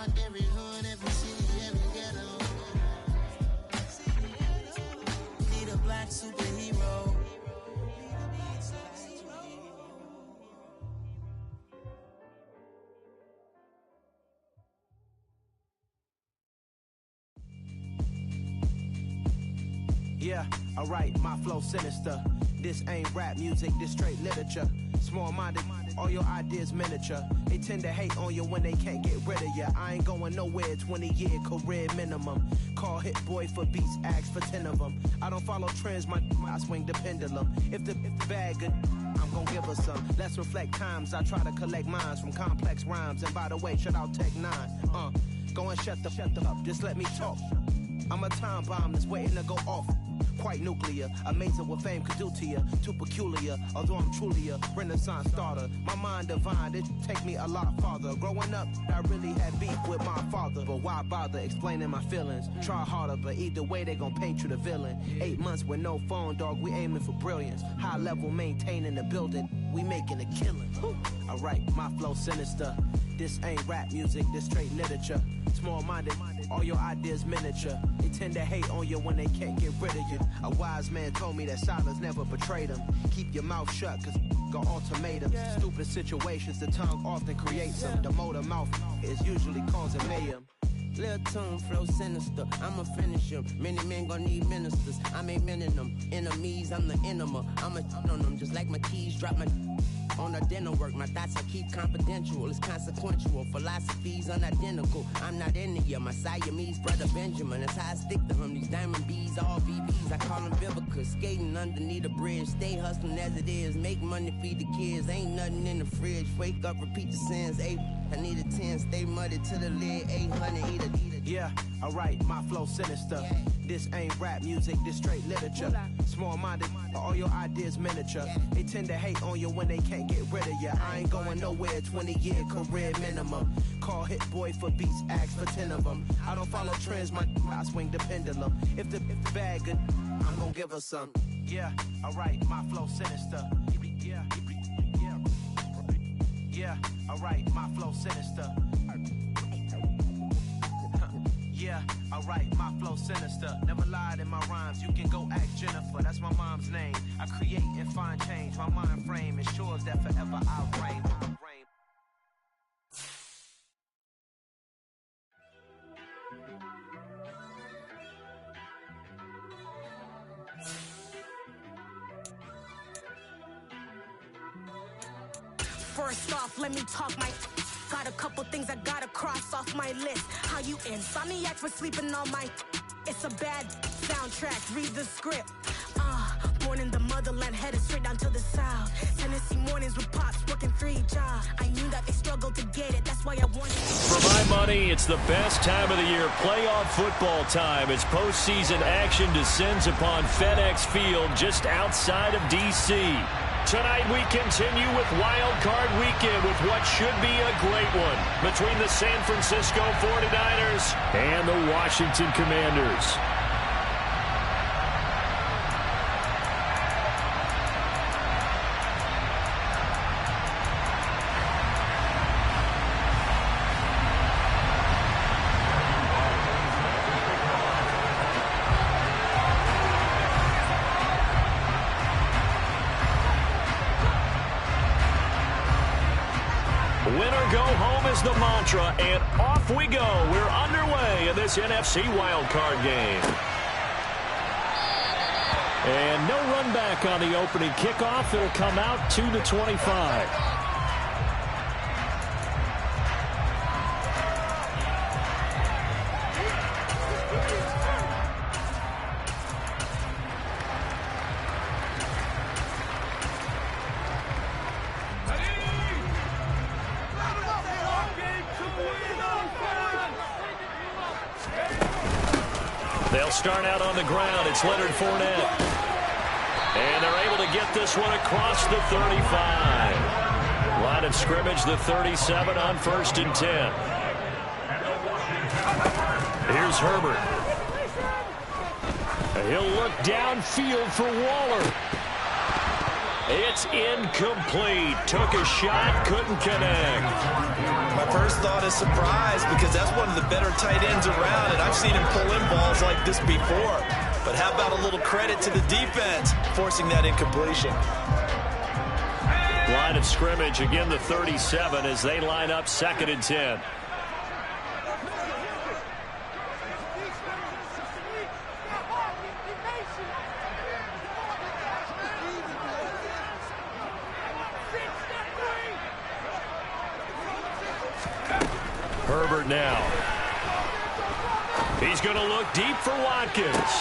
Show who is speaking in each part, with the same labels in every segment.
Speaker 1: rock every hood, every city, every ghetto. Need a black superhero.
Speaker 2: Yeah, alright, my flow sinister. This ain't rap music, this straight literature. Small-minded, all your ideas miniature. They tend to hate on you when they can't get rid of you. I ain't going nowhere, 20-year career minimum. Call Hit Boy for beats, ask for 10 of them. I don't follow trends, I swing the pendulum. If the bag good, I'm gon' give her some. Let's reflect times, I try to collect minds from complex rhymes. And by the way, shout out Tech 9. Go and shut the up, just let me talk. I'm a time bomb that's waiting to go off. Quite nuclear, amazing what fame could do to you. Too peculiar, although I'm truly a renaissance starter. My mind divine, it take me a lot farther. Growing up, I really had beef with my father. But why bother explaining my feelings? Try harder, but either way they gon' paint you the villain. 8 months with no phone, dog, we aiming for brilliance. High level maintaining the building, we making a killing. Alright, my flow sinister. This ain't rap music, this straight literature. Small-minded, all your ideas miniature. They tend to hate on you when they can't get rid of you. A wise man told me that silence never betrayed him. Keep your mouth shut, cause got ultimatums. Stupid situations, the tongue often creates them. The motor mouth is usually causing mayhem.
Speaker 3: Lil' tune, flow sinister, I'ma finish him. Many men gon' need ministers, I'm aiming them. Enemies, I'm the enema. I'ma on them, just like my keys, drop my on the dinner work. My thoughts I keep confidential, it's consequential. Philosophies unidentical, I'm not into you. My Siamese brother Benjamin, that's how I stick to him. These diamond bees, all VVs, I call them Vivica. Skating underneath the bridge, stay hustling as it is. Make money, feed the kids, ain't nothing in the fridge. Wake up, repeat the sins, I need a 10, stay muddy to the lid, 800, eat a.
Speaker 2: Yeah, alright, my flow sinister. This ain't rap music, this straight literature. Small-minded, all your ideas miniature. They tend to hate on you when they can't get rid of you. I ain't going nowhere, 20-year career minimum. Call Hit Boy for beats, ask for 10 of them. I don't follow trends, I swing the pendulum. If the bag good, I'm gon' give her some. Yeah, alright, my flow sinister. Yeah, alright, my flow sinister. Yeah, alright, my flow sinister. Never lied in my rhymes, you can go ask Jennifer. That's my mom's name. I create and find change. My mind frame ensures that forever I'll reign.
Speaker 4: First off, let me talk my... Got a couple things I gotta cross off my list. How you insomniac for sleeping on my... It's a bad soundtrack, read the script. Born in the motherland, headed straight down to the south. Tennessee mornings with pops, working 3 jobs. I knew that they struggled to get it, that's why I wanted it.
Speaker 5: For my money, it's the best time of the year, playoff football time, as postseason action descends upon FedEx Field just outside of D.C. Tonight we continue with Wild Card Weekend with what should be a great one between the San Francisco 49ers and the Washington Commanders. Winner go home is the mantra, and off we go. We're underway in this NFC wildcard game. And no run back on the opening kickoff. It'll come out 2-25. They'll start out on the ground. It's Leonard Fournette. And they're able to get this one across the 35. Line of scrimmage, the 37 on 1st and 10. Here's Herbert. He'll look downfield for Waller. It's incomplete. Took a shot, couldn't connect.
Speaker 6: My first thought is surprise because that's one of the better tight ends around, and I've seen him pull in balls like this before. But how about a little credit to the defense forcing that incompletion?
Speaker 5: Line of scrimmage, again the 37 as they line up 2nd and 10. Herbert now. He's going to look deep for Watkins.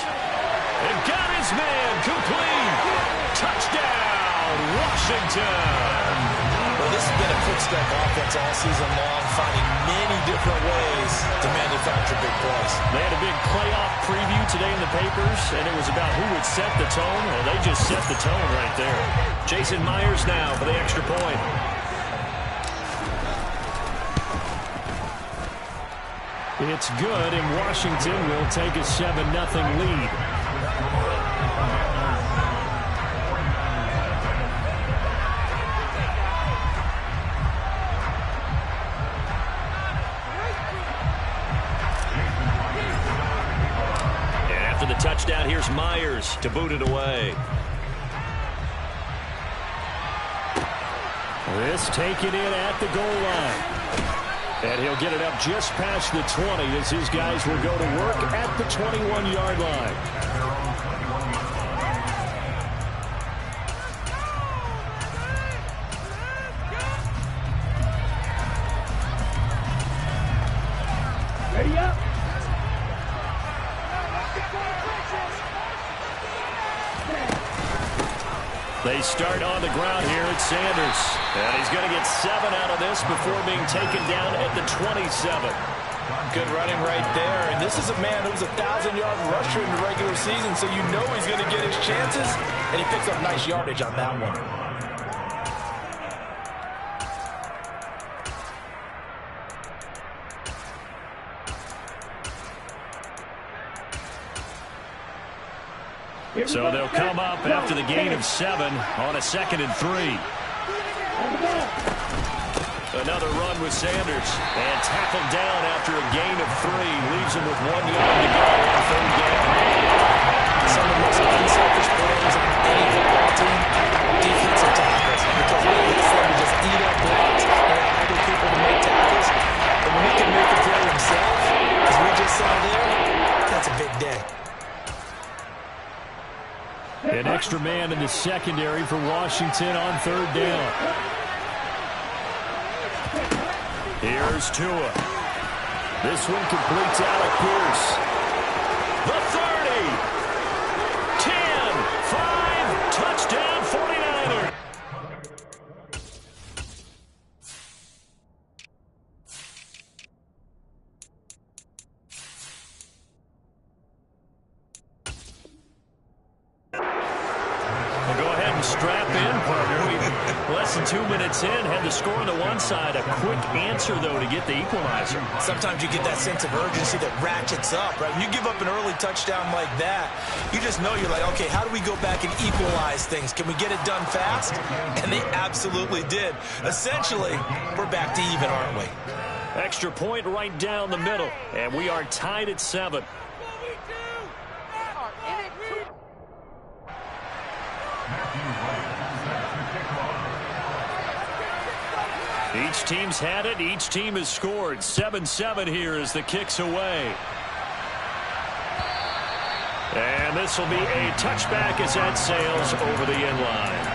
Speaker 5: And got his man complete. Touchdown, Washington.
Speaker 6: Well, this has been a footstep offense all season long, finding many different ways to manufacture big plays.
Speaker 5: They had a big playoff preview today in the papers, and it was about who would set the tone. Well, they just set the tone right there. Jason Myers now for the extra point. It's good, and Washington will take a 7-0 lead. And after the touchdown, here's Myers to boot it away. This taken in at the goal line. And he'll get it up just past the 20 as his guys will go to work at the 21-yard line. Ready up. They start on the ground here at Sanders. And he's going to get 7 out of this before being taken down at the 27.
Speaker 6: Good running right there. And this is a man who's a 1,000-yard rusher in the regular season, so you know he's going to get his chances. And he picks up nice yardage on that one.
Speaker 5: So they'll come up after the gain of 7 on a 2nd and 3. Another run with Sanders. And tackled down after a gain of 3. Leaves him with 1 yard to go on 3rd down.
Speaker 6: Some of the most unselfish players on any football team, defensive tackles. Because it hits them to just eat up blocks and allow other people to make tackles. But when he can make the play himself, as we just saw there, that's a big day.
Speaker 5: An extra man in the secondary for Washington on 3rd down. Here's Tua. This one completes Alec Pierce. The 30. 10. 5. Touchdown 49er. Strap in, partner. Less than 2 minutes in, had the score on the one side. A quick answer, though, to get the equalizer.
Speaker 6: Sometimes you get that sense of urgency that ratchets up, right? When you give up an early touchdown like that, you just know you're like, okay, how do we go back and equalize things? Can we get it done fast? And they absolutely did. Essentially, we're back to even, aren't we?
Speaker 5: Extra point right down the middle, and we are tied at 7. Each team's had it. Each team has scored. 7-7 here as the kick's away. And this will be a touchback as that sails over the end line.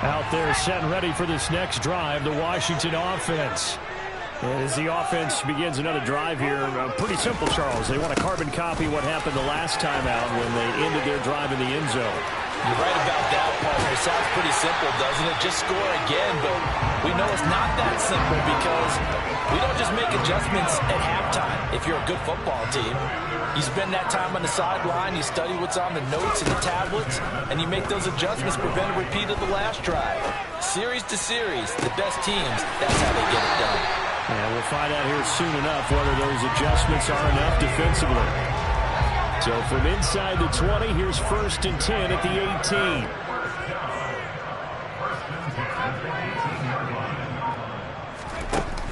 Speaker 5: Out there set and ready for this next drive, the Washington offense. And as the offense begins another drive here, pretty simple, Charles. They want to carbon copy what happened the last time out when they ended their drive in the end zone.
Speaker 6: You're right about that, partner. It sounds pretty simple, doesn't it? Just score again, but we know it's not that simple because we don't just make adjustments at halftime. If you're a good football team, you spend that time on the sideline, you study what's on the notes and the tablets, and you make those adjustments, prevent a repeat of the last drive. Series to series, the best teams, that's how they get it done.
Speaker 5: And we'll find out here soon enough whether those adjustments are enough defensively. So from inside the 20, here's 1st and 10 at the 18.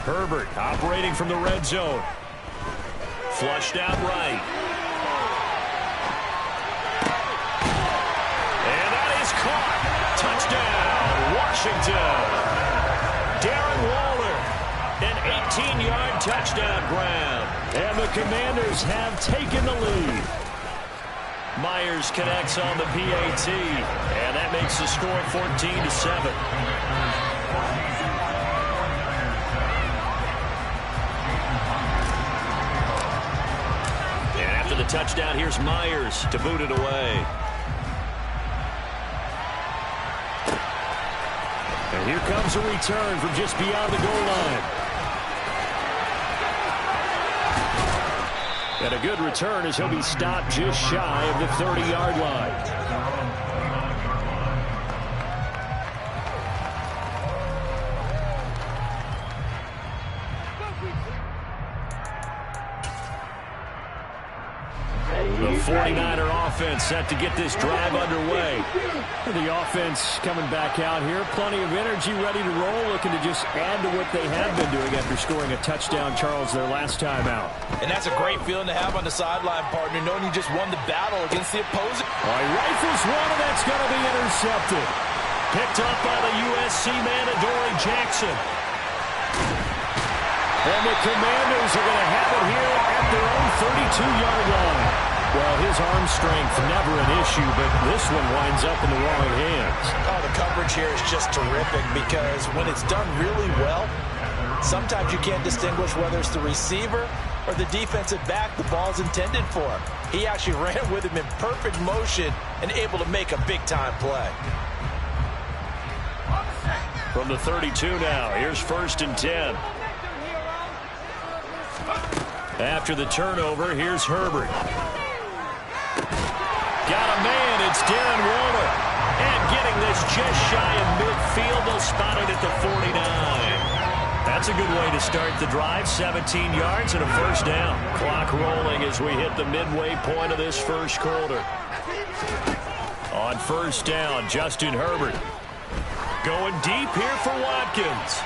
Speaker 5: Herbert operating from the red zone. Flushed out right. And that is caught. Touchdown, Washington. Darren Waller, an 18-yard touchdown grab. And the Commanders have taken the lead. Myers connects on the PAT, and that makes the score 14-7. The touchdown, here's Myers to boot it away. And here comes a return from just beyond the goal line. And a good return as he'll be stopped just shy of the 30-yard line. The 49er offense set to get this drive underway. The offense coming back out here. Plenty of energy, ready to roll, looking to just add to what they have been doing after scoring a touchdown, Charles, their last time out.
Speaker 6: And that's a great feeling to have on the sideline, partner, knowing you just won the battle against the opposing.
Speaker 5: He rifles one, and that's going to be intercepted. Picked up by the USC man, Adoree Jackson. And the Commanders are going to have it here at their own 32-yard line. Well, his arm strength never an issue, but this one winds up in the wrong hands.
Speaker 6: Oh, the coverage here is just terrific because when it's done really well, sometimes you can't distinguish whether it's the receiver or the defensive back the ball's intended for. He actually ran with him in perfect motion and able to make a big-time play.
Speaker 5: From the 32 now, here's 1st and 10. After the turnover, here's Herbert. Got a man, it's Darren Waller. And getting this just shy of midfield, they'll spot it at the 49. That's a good way to start the drive, 17 yards and a first down. Clock rolling as we hit the midway point of this first quarter. On first down, Justin Herbert. Going deep here for Watkins.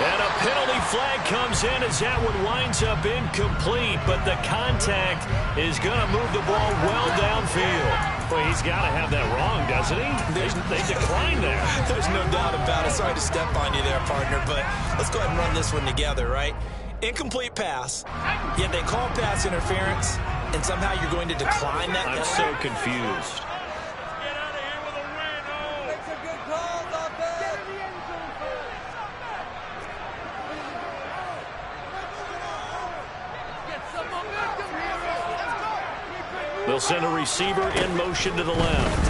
Speaker 5: And a penalty flag comes in as that one winds up incomplete, but the contact is going to move the ball well downfield. Well, he's got to have that wrong, doesn't he? They declined that.
Speaker 6: There's no doubt about it. Sorry to step on you there, partner, but let's go ahead and run this one together, right? Incomplete pass, yet they call pass interference, and somehow you're going to decline that.
Speaker 5: I'm so confused. They'll send a receiver in motion to the left.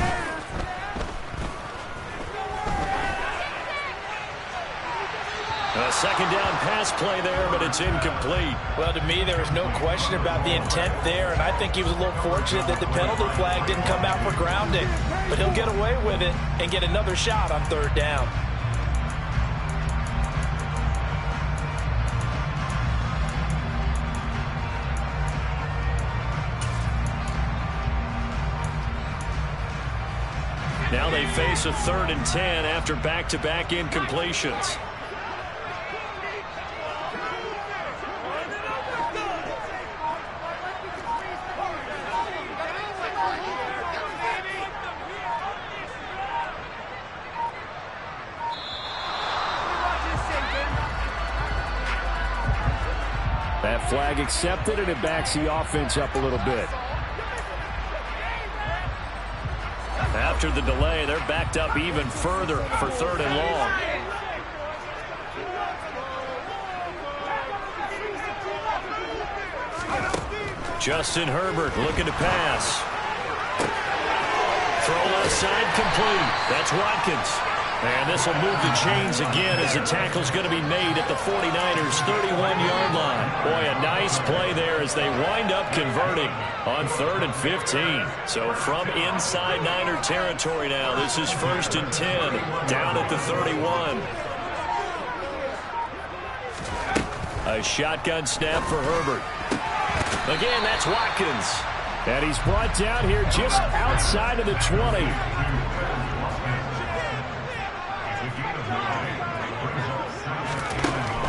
Speaker 5: A second down pass play there, but it's incomplete.
Speaker 6: Well, to me, there is no question about the intent there, and I think he was a little fortunate that the penalty flag didn't come out for grounding. But he'll get away with it and get another shot on third down.
Speaker 5: Now they face a 3rd and 10 after back-to-back incompletions. That flag accepted, and it backs the offense up a little bit. After the delay, they're backed up even further for 3rd and long. Justin Herbert looking to pass. Throw inside, complete. That's Watkins. And this will move the chains again as the tackle's going to be made at the 49ers' 31-yard line. Boy, a nice play there as they wind up converting on 3rd and 15. So from inside Niner territory now, this is 1st and 10 down at the 31. A shotgun snap for Herbert. Again, that's Watkins. And he's brought down here just outside of the 20.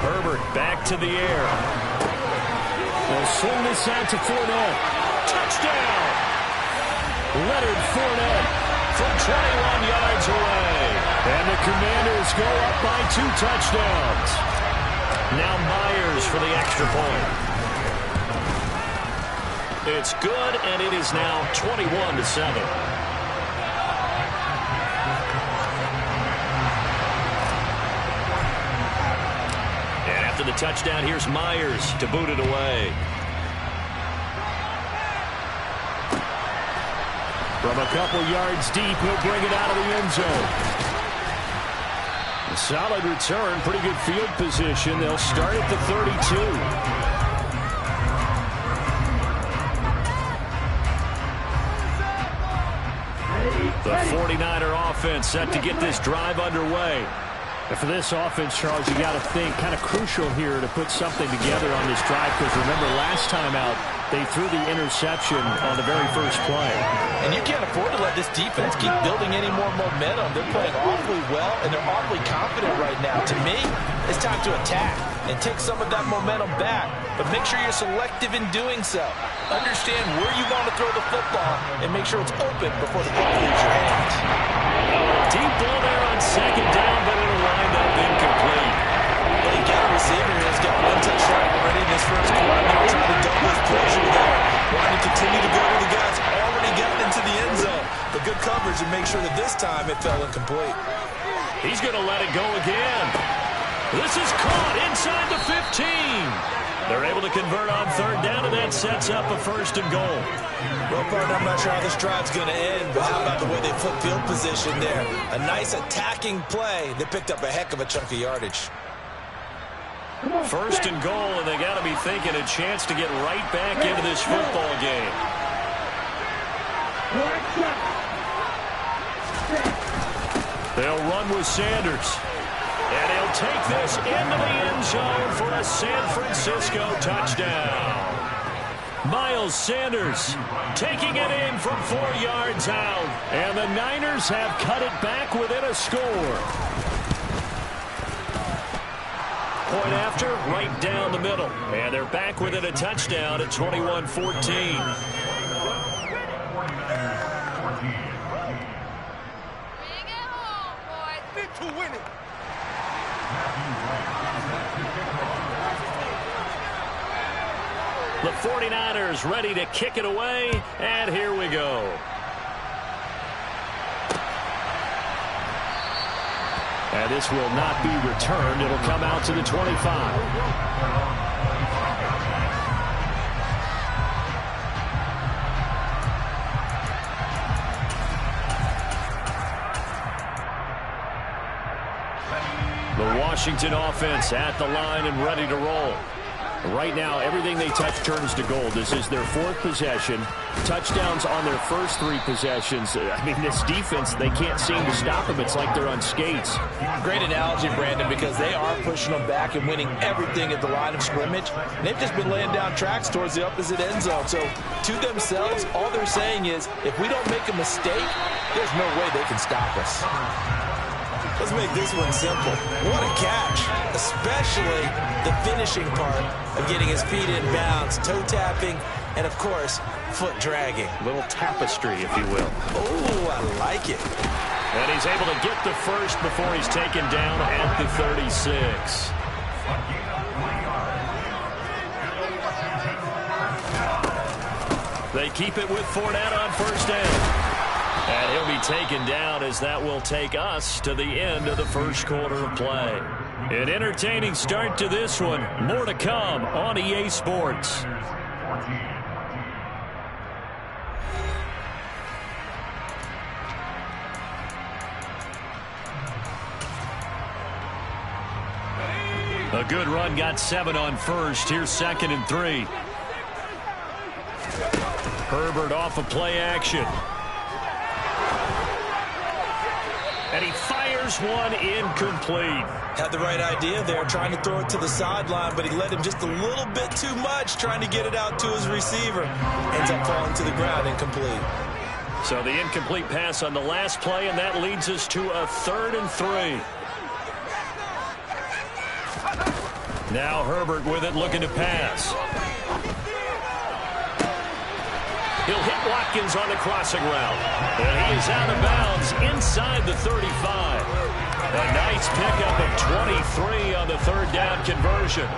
Speaker 5: Herbert back to the air. They'll swing this out to Fournette. Touchdown! Leonard Fournette from 21 yards away. And the Commanders go up by 2 touchdowns. Now Myers for the extra point. It's good, and it is now 21-7. After the touchdown, here's Myers to boot it away. From a couple yards deep, he'll bring it out of the end zone. A solid return, pretty good field position. They'll start at the 32. The 49er offense set to get this drive underway.
Speaker 7: And for this offense, Charles, you got to think kind of crucial here to put something together on this drive, because remember last time out they threw the interception on the very first play.
Speaker 6: And you can't afford to let this defense keep building any more momentum. They're playing awfully well, and they're awfully confident right now. To me, it's time to attack and take some of that momentum back, but make sure you're selective in doing so. Understand where you want to throw the football and make sure it's open before the ball leaves your hands.
Speaker 5: Deep ball there on 2nd down, but it'll wind up incomplete.
Speaker 6: Well, you got a receiver who's got 1 touchdown already in this first quarter. They're trying to double his pleasure there. Wanting to continue to go to the guys already gotten into the end zone. But good coverage and make sure that this time it fell incomplete.
Speaker 5: He's going to let it go again. This is caught inside the 15. They're able to convert on 3rd down, and that sets up a 1st and goal.
Speaker 6: Well, partner, I'm not sure how this drive's going to end, but how about the way they flip field position there? A nice attacking play. They picked up a heck of a chunk of yardage.
Speaker 5: 1st and goal, and they got to be thinking a chance to get right back into this football game. They'll run with Sanders. And he'll take this into the end zone for a San Francisco touchdown. Miles Sanders taking it in from 4 yards out. And the Niners have cut it back within a score. Point after, right down the middle. And they're back within a touchdown at 21-14. The 49ers ready to kick it away, and here we go. And this will not be returned. It'll come out to the 25. The Washington offense at the line and ready to roll. Right now, everything they touch turns to gold. This is their 4th possession. Touchdowns on their first 3 possessions. I mean, this defense, they can't seem to stop them. It's like they're on skates.
Speaker 6: Great analogy, Brandon, because they are pushing them back and winning everything at the line of scrimmage. And they've just been laying down tracks towards the opposite end zone. So, to themselves, all they're saying is, if we don't make a mistake, there's no way they can stop us. Let's make this one simple. What a catch, especially the finishing part of getting his feet in bounds, toe tapping, and of course, foot dragging.
Speaker 7: A little tapestry, if you will.
Speaker 6: Oh, I like it.
Speaker 5: And he's able to get the first before he's taken down at the 36. They keep it with Fournette on 1st down. And he'll be taken down as that will take us to the end of the first quarter of play. An entertaining start to this one. More to come on EA Sports. A good run got 7 on first. Here's 2nd and 3. Herbert off of play action. And he fires one incomplete.
Speaker 6: Had the right idea there, trying to throw it to the sideline, but he led him just a little bit too much, trying to get it out to his receiver. Ends up falling to the ground, incomplete.
Speaker 5: So the incomplete pass on the last play, and that leads us to a 3rd and 3. Now Herbert with it, looking to pass. He'll hit Watkins on the crossing route. And he is out of bounds inside the 35. A nice pickup of 23 on the 3rd down conversion.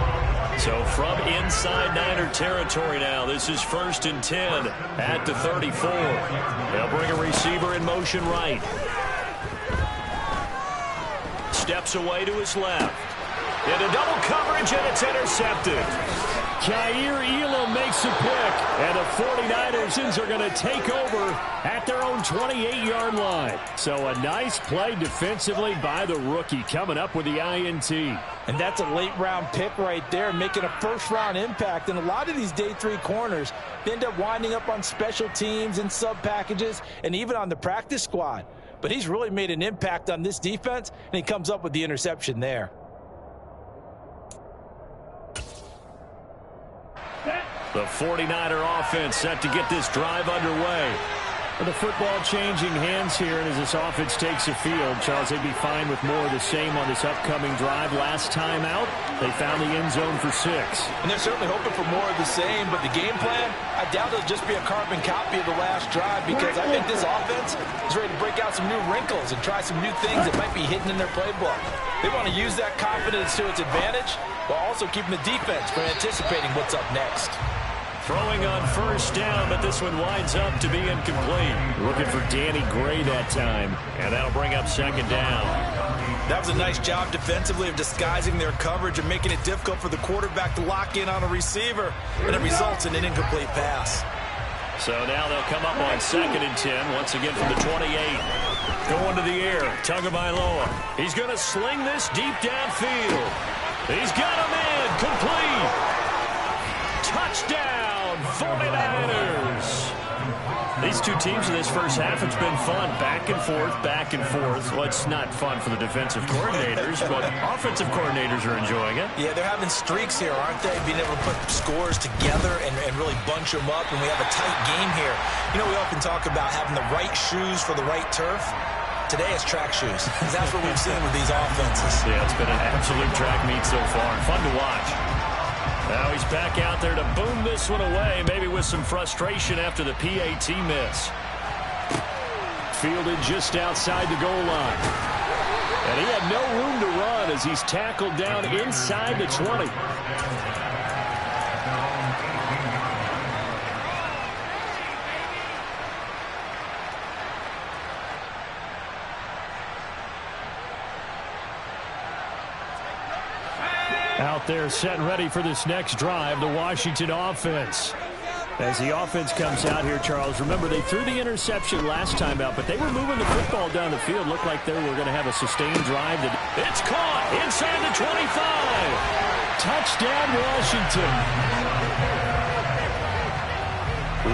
Speaker 5: So from inside Niner territory now, this is 1st and 10 at the 34. They'll bring a receiver in motion right. Steps away to his left. Into double coverage, and it's intercepted. Kaiir Elam makes a pick, and the 49ers are going to take over at their own 28-yard line. So a nice play defensively by the rookie, coming up with the INT.
Speaker 6: And that's a late-round pick right there, making a first-round impact. And a lot of these day 3 corners end up winding up on special teams and sub-packages and even on the practice squad. But he's really made an impact on this defense, and he comes up with the interception there.
Speaker 5: The 49er offense set to get this drive underway.
Speaker 7: The football changing hands here, and as this offense takes the field, Charles, they'd be fine with more of the same on this upcoming drive. Last time out, they found the end zone for 6.
Speaker 6: And they're certainly hoping for more of the same, but the game plan, I doubt it'll just be a carbon copy of the last drive, because I think this offense is ready to break out some new wrinkles and try some new things that might be hidden in their playbook. They want to use that confidence to its advantage while also keeping the defense from anticipating what's up next.
Speaker 5: Throwing on 1st down, but this one winds up to be incomplete.
Speaker 7: Looking for Danny Gray that time.
Speaker 5: And that'll bring up 2nd down.
Speaker 6: That was a nice job defensively of disguising their coverage and making it difficult for the quarterback to lock in on a receiver, and it results in an incomplete pass.
Speaker 5: So now they'll come up on 2nd and 10, once again from the 28. Going to the air, Tagovailoa. He's going to sling this deep downfield. He's got him in, complete. Touchdown, 49ers. These two teams in this first half, it's been fun. Back and forth, back and forth. Well, it's not fun for the defensive coordinators, but offensive coordinators are enjoying it.
Speaker 6: Yeah, they're having streaks here, aren't they? Being able to put scores together and really bunch them up, and we have a tight game here. You know, we often talk about having the right shoes for the right turf. Today it's track shoes. That's what we've seen with these offenses.
Speaker 5: Yeah, it's been an absolute track meet so far. Fun to watch. Now he's back out there to boom this one away, maybe with some frustration after the PAT miss. Fielded just outside the goal line. And he had no room to run as he's tackled down inside the 20.
Speaker 7: Out there set and ready for this next drive, the Washington offense. As the offense comes out here, Charles, remember they threw the interception last time out, but they were moving the football down the field. Looked like they were going to have a sustained drive.
Speaker 5: It's caught inside the 25.
Speaker 7: Touchdown, Washington.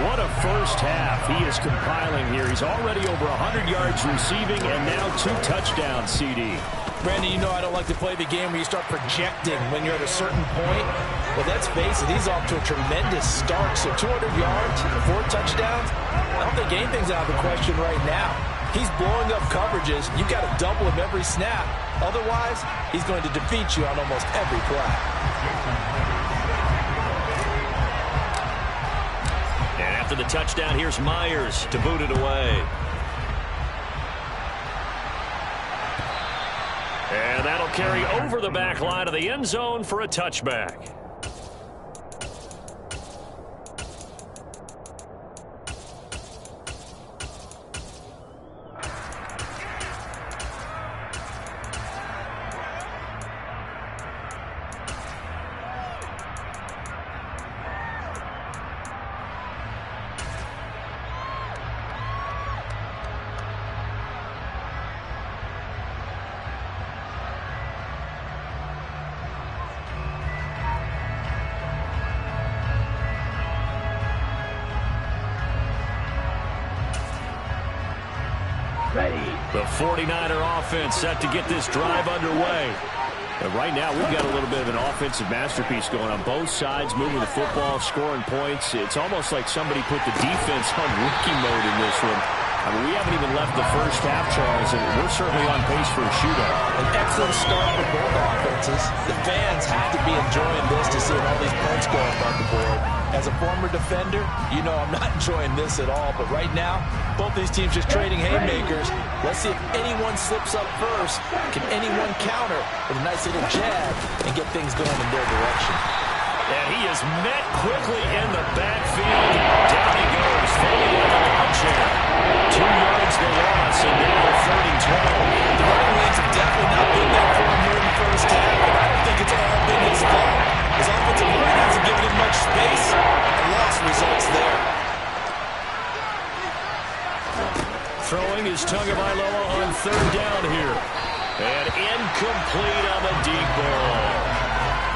Speaker 7: What a first half he is compiling here. He's already over 100 yards receiving and now 2 touchdowns, CD.
Speaker 6: Brandon, you know I don't like to play the game where you start projecting when you're at a certain point. But let's face it, he's off to a tremendous start. So 200 yards, 4 touchdowns, I don't think anything's out of the question right now. He's blowing up coverages. You've got to double him every snap. Otherwise, he's going to defeat you on almost every play.
Speaker 5: And after the touchdown, here's Myers to boot it away. And that'll carry over the back line of the end zone for a touchback. The 49er offense set to get this drive underway. And right now, we've got a little bit of an offensive masterpiece going on both sides, moving the football, scoring points. It's almost like somebody put the defense on rookie mode in this one. I mean, we haven't even left the first half, Charles, and we're certainly on pace for a shootout.
Speaker 6: An excellent start for both offenses. The fans have to be enjoying this to see all these points going on the board. As a former defender, you know I'm not enjoying this at all. But right now, both these teams just trading haymakers. Let's see if anyone slips up first. Can anyone counter with a nice little jab and get things going in their direction?
Speaker 5: And he is met quickly in the backfield. Down he goes, falling like a lawn chair. 2 yards the loss, and now 3rd and 12.
Speaker 6: The running lanes have definitely not been there for him here in the first half, and I don't think it's all been his fault. His offensive line hasn't given him much space. A loss results there.
Speaker 5: Throwing is Tagovailoa on 3rd down here. And incomplete on the deep ball.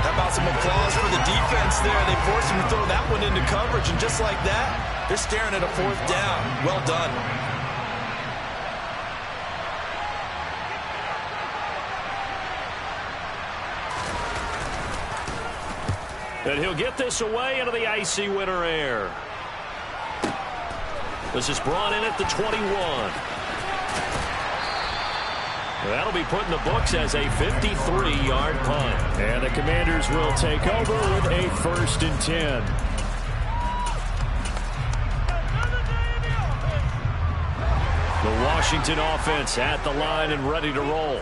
Speaker 6: How about some applause for the defense there? They forced him to throw that one into coverage, and just like that, they're staring at a 4th down. Well done.
Speaker 5: And he'll get this away into the icy winter air. This is brought in at the 21. That'll be put in the books as a 53-yard punt.
Speaker 7: And the Commanders will take over with a 1st and 10.
Speaker 5: The Washington offense at the line and ready to roll.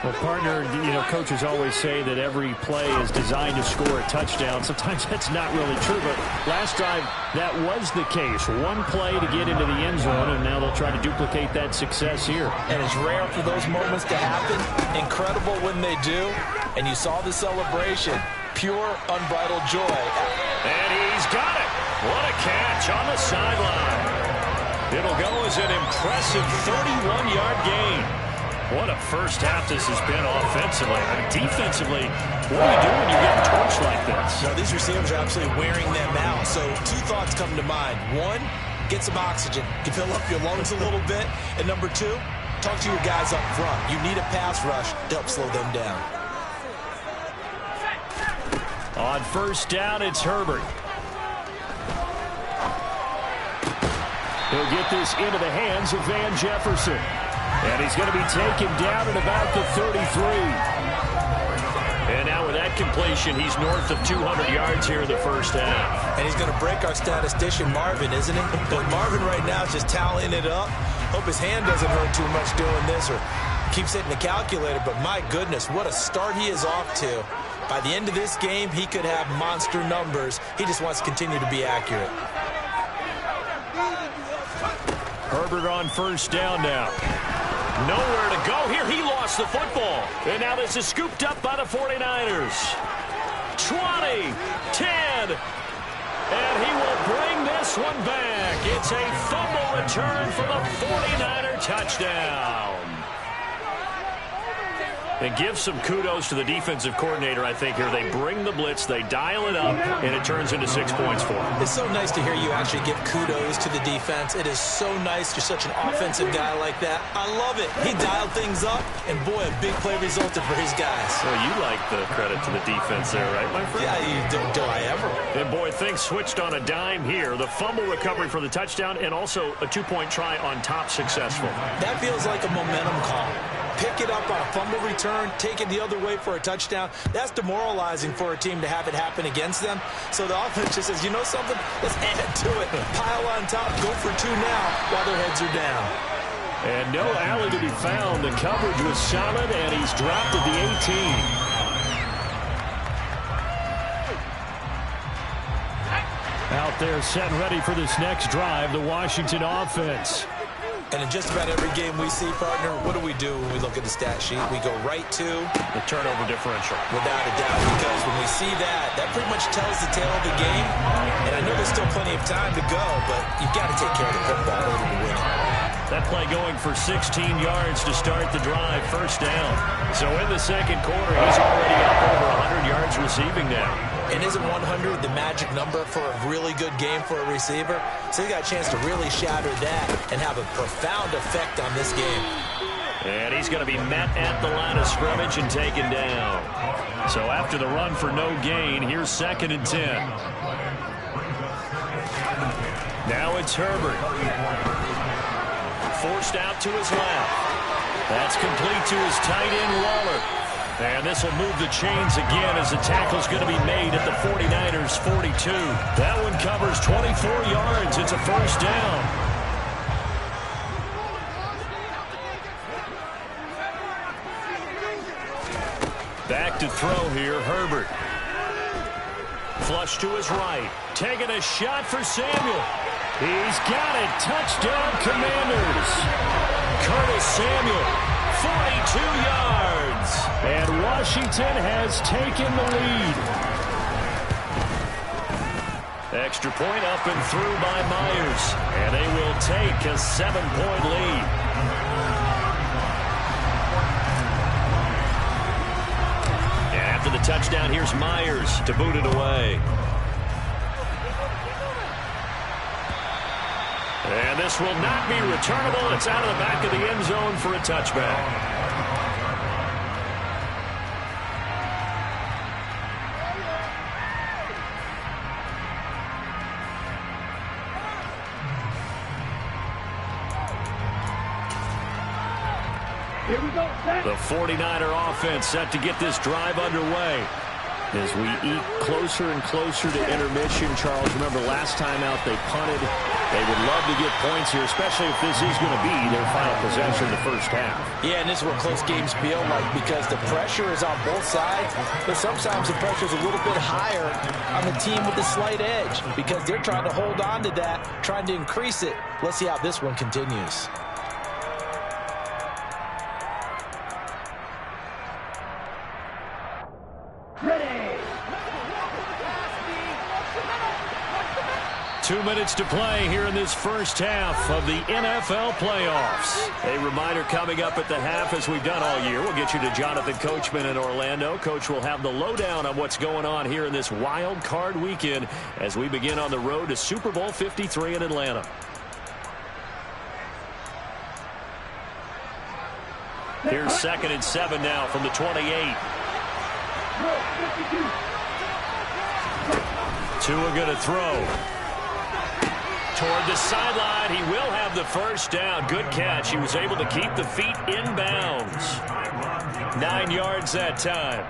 Speaker 7: Well, partner, you know, coaches always say that every play is designed to score a touchdown. Sometimes that's not really true, but last drive, that was the case. One play to get into the end zone, and now they'll try to duplicate that success here.
Speaker 6: And it's rare for those moments to happen. Incredible when they do. And you saw the celebration. Pure, unbridled joy.
Speaker 5: And he's got it. What a catch on the sideline. It'll go as an impressive 31-yard gain. What a first half this has been offensively. I mean, defensively, what do you do when you get torched like this?
Speaker 6: No, these receivers are absolutely wearing them out. So 2 thoughts come to mind. 1, get some oxygen. You can fill up your lungs a little bit. And number 2, talk to your guys up front. You need a pass rush to help slow them down.
Speaker 5: On 1st down, it's Herbert.
Speaker 7: He'll get this into the hands of Van Jefferson.
Speaker 5: And he's going to be taken down at about the 33. And now with that completion, he's north of 200 yards here in the first half.
Speaker 6: And he's going to break our statistician, Marvin, isn't he? But Marvin right now is just tallying it up. Hope his hand doesn't hurt too much doing this or keeps hitting the calculator. But my goodness, what a start he is off to. By the end of this game, he could have monster numbers. He just wants to continue to be accurate.
Speaker 5: Herbert on 1st down now. Nowhere to go here. He lost the football. And now this is scooped up by the 49ers. 20, 10. And he will bring this one back. It's a fumble return for the 49er touchdown. And give some kudos to the defensive coordinator, I think, here. They bring the blitz, they dial it up, and it turns into 6 points for them.
Speaker 6: It's so nice to hear you actually give kudos to the defense. It is so nice. You're such an offensive guy like that. I love it. He dialed things up, and boy, a big play resulted for his guys.
Speaker 5: Well, you like the credit to the defense there, right, my friend?
Speaker 6: Yeah, do I ever?
Speaker 5: And boy, things switched on a dime here. The fumble recovery for the touchdown, and also a 2-point try on top successful.
Speaker 6: That feels like a momentum call. Pick it up on a fumble return, take it the other way for a touchdown. That's demoralizing for a team to have it happen against them. So the offense just says, you know something? Let's add to it. Pile on top, go for 2 now while their heads are down.
Speaker 5: And no alley to be found. The coverage was solid, and he's dropped at the 18. Out there set and ready for this next drive, the Washington offense.
Speaker 6: And in just about every game we see, partner, what do we do when we look at the stat sheet? We go right to
Speaker 5: the turnover differential.
Speaker 6: Without a doubt, because when we see that, that pretty much tells the tale of the game. And I know there's still plenty of time to go, but you've got to take care of the football in order to win it.
Speaker 5: That play going for 16 yards to start the drive, 1st down. So in the second quarter, he's already up over 100 yards receiving now.
Speaker 6: And isn't 100 the magic number for a really good game for a receiver? So he got a chance to really shatter that and have a profound effect on this game.
Speaker 5: And he's going to be met at the line of scrimmage and taken down. So after the run for no gain, here's 2nd and 10. Now it's Herbert. Forced out to his left. That's complete to his tight end, Waller. And this will move the chains again as the tackle's going to be made at the 49ers' 42. That one covers 24 yards. It's a first down. Back to throw here, Herbert. Flush to his right. Taking a shot for Samuel. He's got it. Touchdown, Commanders. Curtis Samuel, 42 yards. And Washington has taken the lead. Extra point up and through by Myers. And they will take a 7-point lead. And after the touchdown, here's Myers to boot it away. And this will not be returnable. It's out of the back of the end zone for a touchback.
Speaker 8: Here we go.
Speaker 5: The 49er offense set to get this drive underway. As we eat closer and closer to intermission, Charles, remember last time out they punted. They would love to get points here, especially if this is going to be their final possession in the first half.
Speaker 6: Yeah, and this is what close games feel like because the pressure is on both sides, but sometimes the pressure is a little bit higher on the team with the slight edge because they're trying to hold on to that, trying to increase it. Let's see how this one continues.
Speaker 8: Ready.
Speaker 5: 2 minutes to play here in this first half of the NFL playoffs. A reminder coming up at the half, as we've done all year. We'll get you to Jonathan Coachman in Orlando. Coach will have the lowdown on what's going on here in this wild card weekend as we begin on the road to Super Bowl 53 in Atlanta. Here's 2nd and 7 now from the 28. Tua going to throw. Toward the sideline, he will have the first down. Good catch. He was able to keep the feet in bounds. 9 yards that time.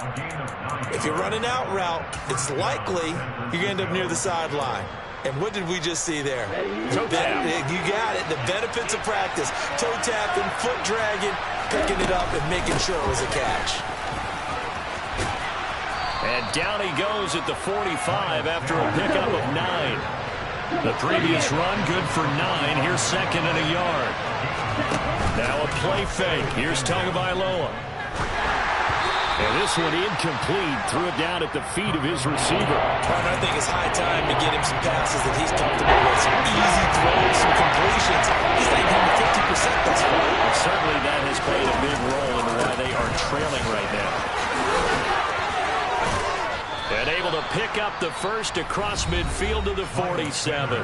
Speaker 6: If you're running out route, it's likely you're going to end up near the sideline. And what did we just see there?
Speaker 5: Toe tap.
Speaker 6: You got it. The benefits of practice. Toe tapping, foot dragging, picking it up and making sure it was a catch.
Speaker 5: And down he goes at the 45 after a pickup of 9. The previous run, good for 9. Here's 2nd and a yard. Now a play fake. Here's Tagovailoa. And this one incomplete. Threw it down at the feet of his receiver.
Speaker 6: I think it's high time to get him some passes that he's comfortable with. Some easy throws, some completions. He's not even 50% thus far.
Speaker 5: And certainly that has played a big role in why they are trailing right now. And able to pick up the first across midfield to the 47.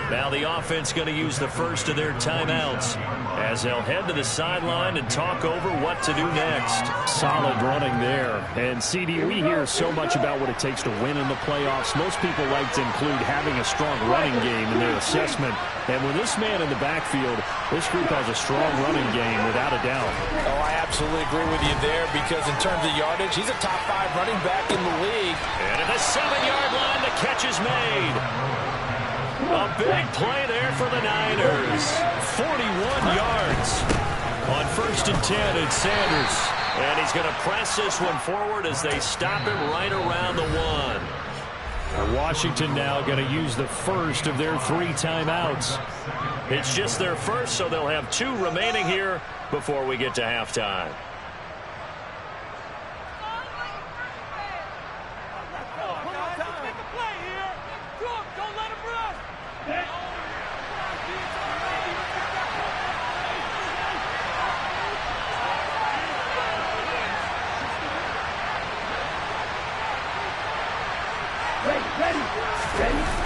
Speaker 5: Now the offense going to use the first of their timeouts as they'll head to the sideline and talk over what to do next.
Speaker 7: Solid running there. And, CD, we hear so much about what it takes to win in the playoffs. Most people like to include having a strong running game in their assessment. And with this man in the backfield, this group has a strong running game without a doubt.
Speaker 6: Oh, I absolutely agree with you there because in terms of yardage, he's a top 5 running back in the league.
Speaker 5: And at the 7-yard line, the catch is made. A big play there for the Niners. 41 yards on 1st and 10, it's Sanders. And he's going to press this one forward as they stop him right around the 1.
Speaker 7: Washington now going to use the first of their 3 timeouts.
Speaker 5: It's just their first, so they'll have 2 remaining here before we get to halftime.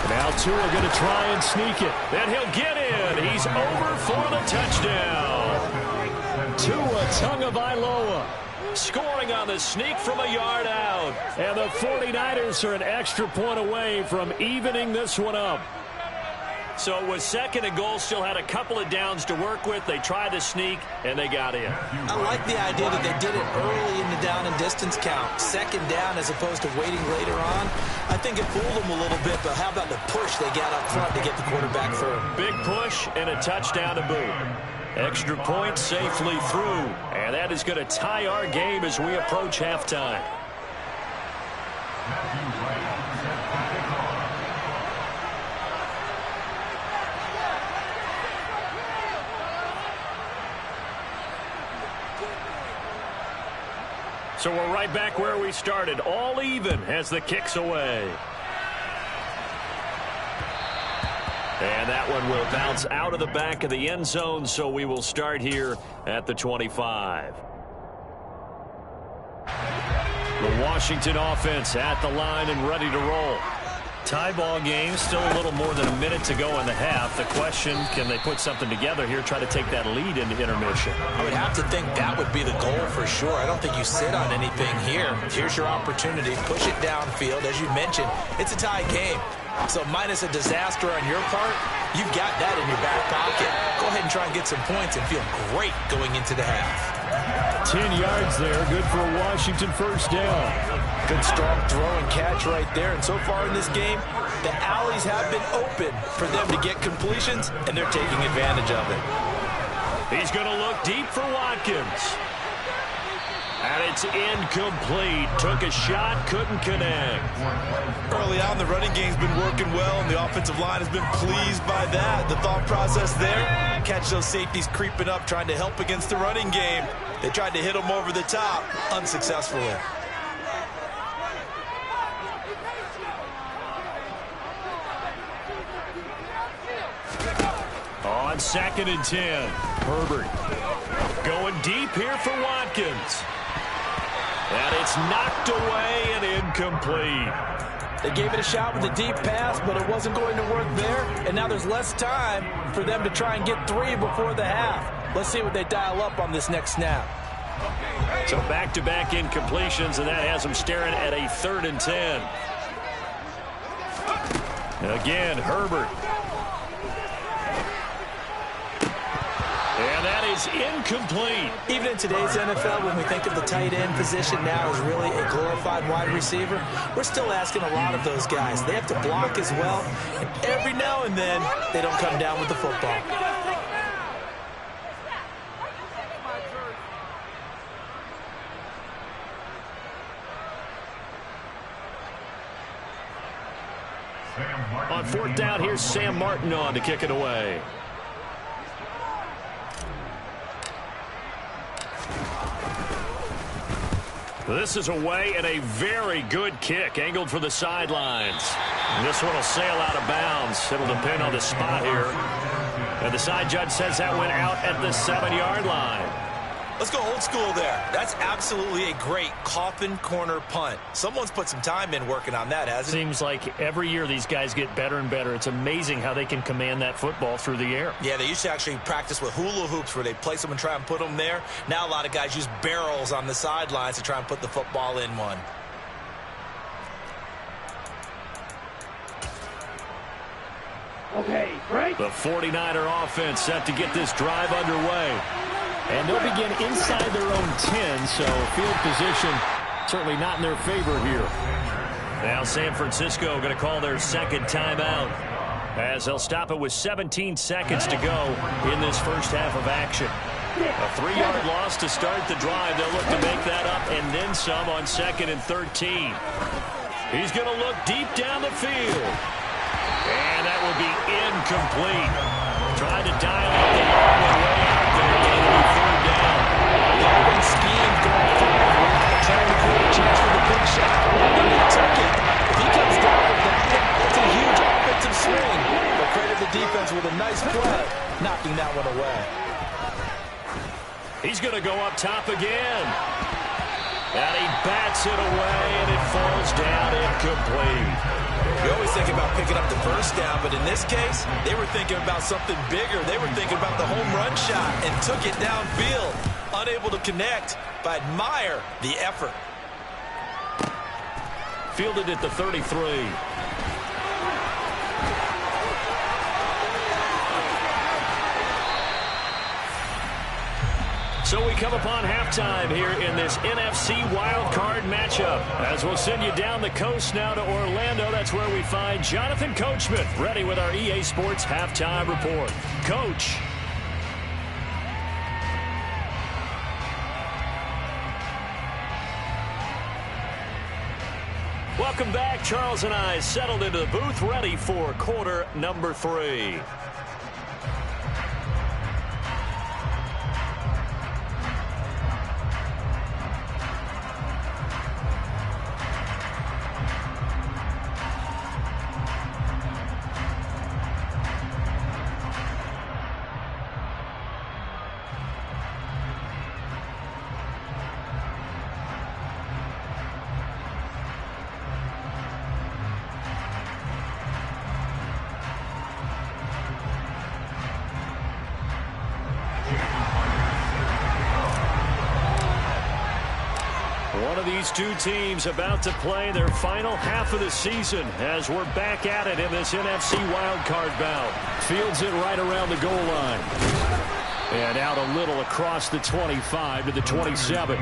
Speaker 7: Now Tua going to try and sneak it.
Speaker 5: And he'll get in. He's over for the touchdown. Tua Tagovailoa scoring on the sneak from a yard out. And the 49ers are an extra point away from evening this one up. So it was 2nd and goal, still had a couple of downs to work with. They tried to sneak, and they got in.
Speaker 6: I like the idea that they did it early in the down and distance count. 2nd down as opposed to waiting later on. I think it fooled them a little bit, but how about the push they got up front to get the quarterback firm?
Speaker 5: Big push and a touchdown to boot. Extra point safely through. And that is going to tie our game as we approach halftime. So we're right back where we started, all even as the kick's away. And that one will bounce out of the back of the end zone, so we will start here at the 25. The Washington offense at the line and ready to roll. Tie ball game, still a little more than a minute to go in the half. The question, can they put something together here, try to take that lead into intermission?
Speaker 6: I would have to think that would be the goal for sure. I don't think you sit on anything here. Here's your opportunity. Push it downfield. As you mentioned, it's a tie game. So minus a disaster on your part, you've got that in your back pocket. Go ahead and try and get some points and feel great going into the half.
Speaker 7: 10 yards there, good for a Washington first down.
Speaker 6: Good strong throw and catch right there. And so far in this game, the alleys have been open for them to get completions, and they're taking advantage of it.
Speaker 5: He's going to look deep for Watkins. And it's incomplete. Took a shot, couldn't connect.
Speaker 9: Early on, the running game's been working well, and the offensive line has been pleased by that. The thought process there, catch those safeties creeping up, trying to help against the running game. They tried to hit them over the top, unsuccessfully.
Speaker 5: On 2nd and 10, Herbert going deep here for Watkins. And it's knocked away and incomplete.
Speaker 6: They gave it a shot with a deep pass, but it wasn't going to work there. And now there's less time for them to try and get 3 before the half. Let's see what they dial up on this next snap.
Speaker 5: So back-to-back incompletions, and that has them staring at a 3rd and 10. Again, Herbert. And that is incomplete.
Speaker 6: Even in today's NFL, when we think of the tight end position now as really a glorified wide receiver, we're still asking a lot of those guys. They have to block as well, and every now and then, they don't come down with the football.
Speaker 5: On 4th down, here's Sam Martin on to kick it away. This is away and a very good kick, angled for the sidelines. And this one will sail out of bounds. It'll depend on the spot here. And the side judge says that went out at the 7-yard line.
Speaker 9: Let's go old school there. That's absolutely a great coffin corner punt. Someone's put some time in working on that, hasn't it?
Speaker 5: Seems like every year these guys get better and better. It's amazing how they can command that football through the air.
Speaker 9: Yeah, they used to actually practice with hula hoops where they place them and try and put them there. Now a lot of guys use barrels on the sidelines to try and put the football in one.
Speaker 8: Okay, break.
Speaker 5: The 49er offense set to get this drive underway. And they'll begin inside their own 10, so field position certainly not in their favor here. Now San Francisco going to call their 2nd timeout as they'll stop it with 17 seconds to go in this first half of action. A 3-yard loss to start the drive. They'll look to make that up and then some on 2nd and 13. He's going to look deep down the field. And that will be incomplete. Tried to dial up the long way out there. Third down.
Speaker 6: Long scheme going forward. Trying to create a chance for the big shot. And they took it. If he comes down with that, that's a huge offensive swing. But credit the defense with a nice play, knocking that one away.
Speaker 5: He's going to go up top again. And he bats it away, and it falls down incomplete.
Speaker 9: You always think about picking up the first down, but in this case, they were thinking about something bigger. They were thinking about the home run shot and took it downfield. unable to connect, but I admire the effort.
Speaker 5: Fielded at the 33. So we come upon halftime here in this NFC wildcard matchup. As we'll send you down the coast now to Orlando, that's where we find Jonathan Coachman ready with our EA Sports halftime report. Coach. Welcome back. Charles and I settled into the booth ready for quarter number 3. One of these two teams about to play their final half of the season as we're back at it in this NFC wildcard bout. Fields it right around the goal line. And out a little across the 25 to the 27.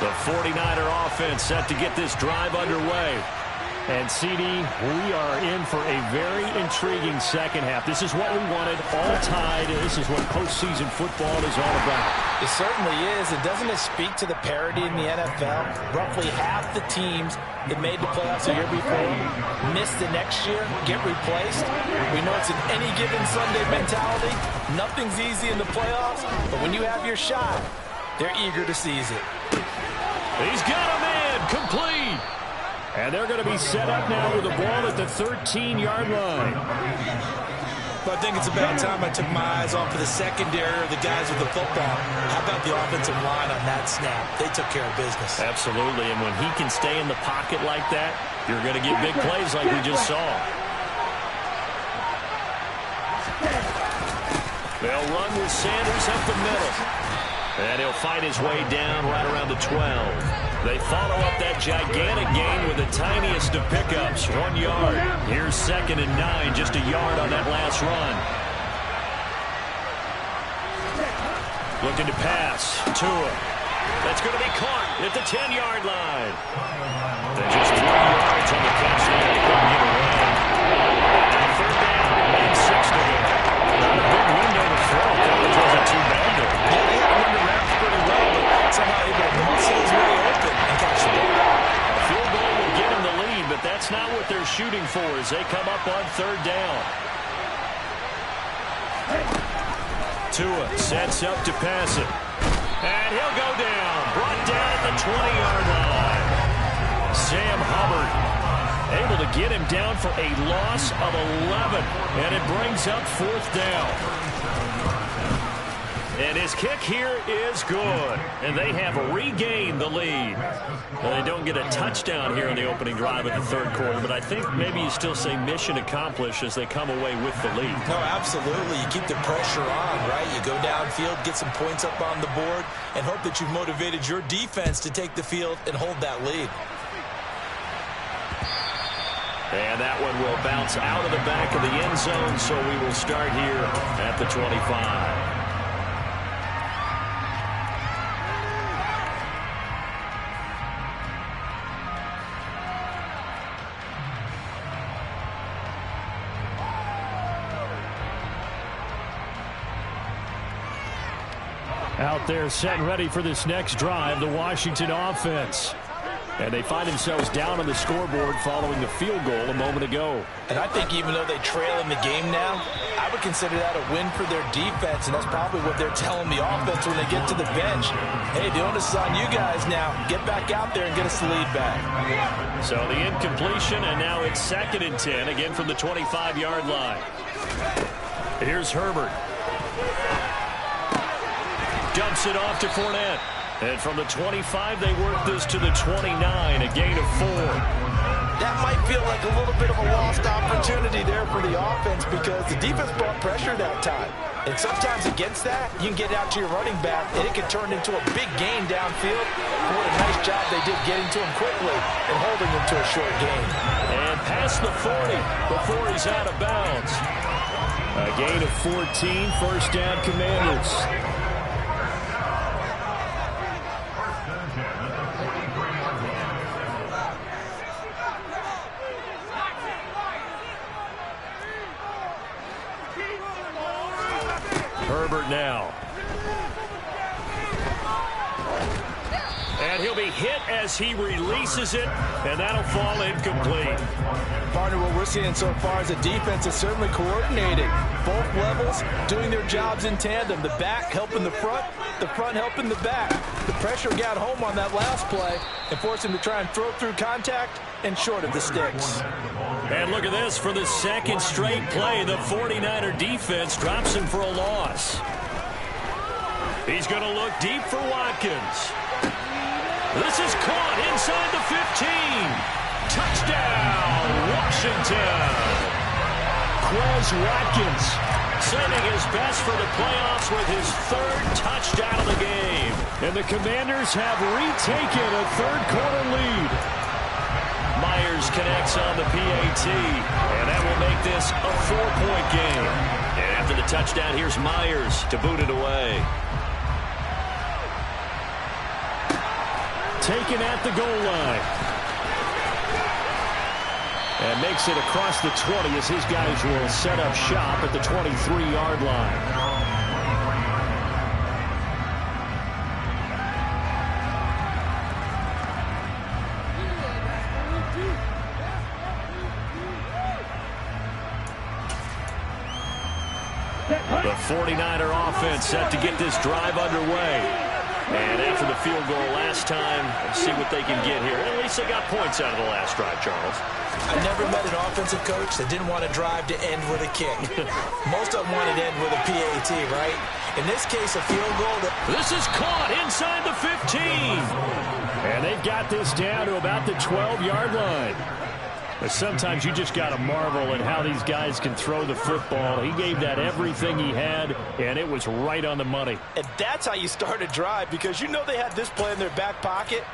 Speaker 5: The 49er offense set to get this drive underway. And, CD, we are in for a very intriguing second half. This is what we wanted, all tied. This is what postseason football is all about.
Speaker 6: It certainly is. And doesn't it speak to the parity in the NFL? Roughly half the teams that made the playoffs the year before miss the next year, get replaced. We know it's an any given Sunday mentality. Nothing's easy in the playoffs, but when you have your shot, they're eager to seize it.
Speaker 5: He's got him in, complete. And they're going to be set up now with the ball at the 13-yard line.
Speaker 9: But I think it's about time I took my eyes off of the secondary or the guys with the football. How about the offensive line on that snap? They took care of business.
Speaker 5: Absolutely, and when he can stay in the pocket like that, you're going to get big plays like we just saw. They'll run with Sanders up the middle. And he'll fight his way down right around the 12. They follow up that gigantic gain with the tiniest of pickups, 1 yard. Here's 2nd and 9, just a yard on that last run. Looking to pass. Tua. That's going to be caught at the 10-yard line. They're just 3 yards on the catch there. They couldn't get away. And 3rd down and 6 to go. Not a big window to throw. College wasn't too bad there.
Speaker 9: Yeah, they had him under wraps pretty well, but somehow able to muscle his way open and catch the ball.
Speaker 5: A field goal will get him the lead, but that's not what they're shooting for as they come up on 3rd down. Tua sets up to pass it. And he'll go down. Brought down at the 20-yard line. Sam Hubbard able to get him down for a loss of 11. And it brings up 4th down. And his kick here is good. And they have regained the lead. Well, they don't get a touchdown here in the opening drive of the 3rd quarter, but I think maybe you still say mission accomplished as they come away with the lead.
Speaker 9: No, absolutely. You keep the pressure on, right? You go downfield, get some points up on the board, and hope that you've motivated your defense to take the field and hold that lead.
Speaker 5: And that one will bounce out of the back of the end zone, so we will start here at the 25. Out there set and ready for this next drive, the Washington offense. And they find themselves down on the scoreboard following the field goal a moment ago.
Speaker 6: And I think even though they trail in the game now, I would consider that a win for their defense, and that's probably what they're telling the offense when they get to the bench. Hey, the onus is on you guys now. Get back out there and get us the lead back.
Speaker 5: So the incompletion, and now it's 2nd and 10, again from the 25-yard line. Here's Herbert. Dumps it off to Fournette. And from the 25, they work this to the 29, a gain of 4.
Speaker 6: That might feel like a little bit of a lost opportunity there for the offense because the defense brought pressure that time. And sometimes against that, you can get out to your running back, and it can turn into a big gain downfield. What a nice job they did getting to him quickly and holding him to a short gain.
Speaker 5: And past the 40 before he's out of bounds.
Speaker 7: A gain of 14, first down, Commanders. Herbert now. And he'll be hit as he releases it, and that'll fall incomplete.
Speaker 6: Partner, what we're seeing so far is a defense is certainly coordinated. Both levels doing their jobs in tandem. The back helping the front helping the back. The pressure got home on that last play and forced him to try and throw through contact and short of the sticks.
Speaker 5: And look at this. For the second straight play, the 49er defense drops him for a loss. He's going to look deep for Watkins. This is caught inside the 15. Touchdown, Washington. Quez Watkins saving his best for the playoffs with his third touchdown of the game.
Speaker 7: And the Commanders have retaken a third-quarter lead.
Speaker 5: Myers connects on the PAT, and that will make this a 4-point game. And after the touchdown, here's Myers to boot it away.
Speaker 7: Taken at the goal line. And makes it across the 20 as his guys will set up shop at the 23-yard line. The 49er offense set to get this drive underway. And after the field goal last time, let's see what they can get here. At least they got points out of the last drive, Charles.
Speaker 6: I never met an offensive coach that didn't want a drive to end with a kick. Most of them wanted to end with a PAT, right? In this case, a field goal.
Speaker 5: This is caught inside the 15.
Speaker 7: And they've got this down to about the 12-yard line. But sometimes you just got to marvel at how these guys can throw the football. He gave that everything he had, and it was right on the money.
Speaker 6: And that's how you start a drive, because you know they had this play in their back pocket,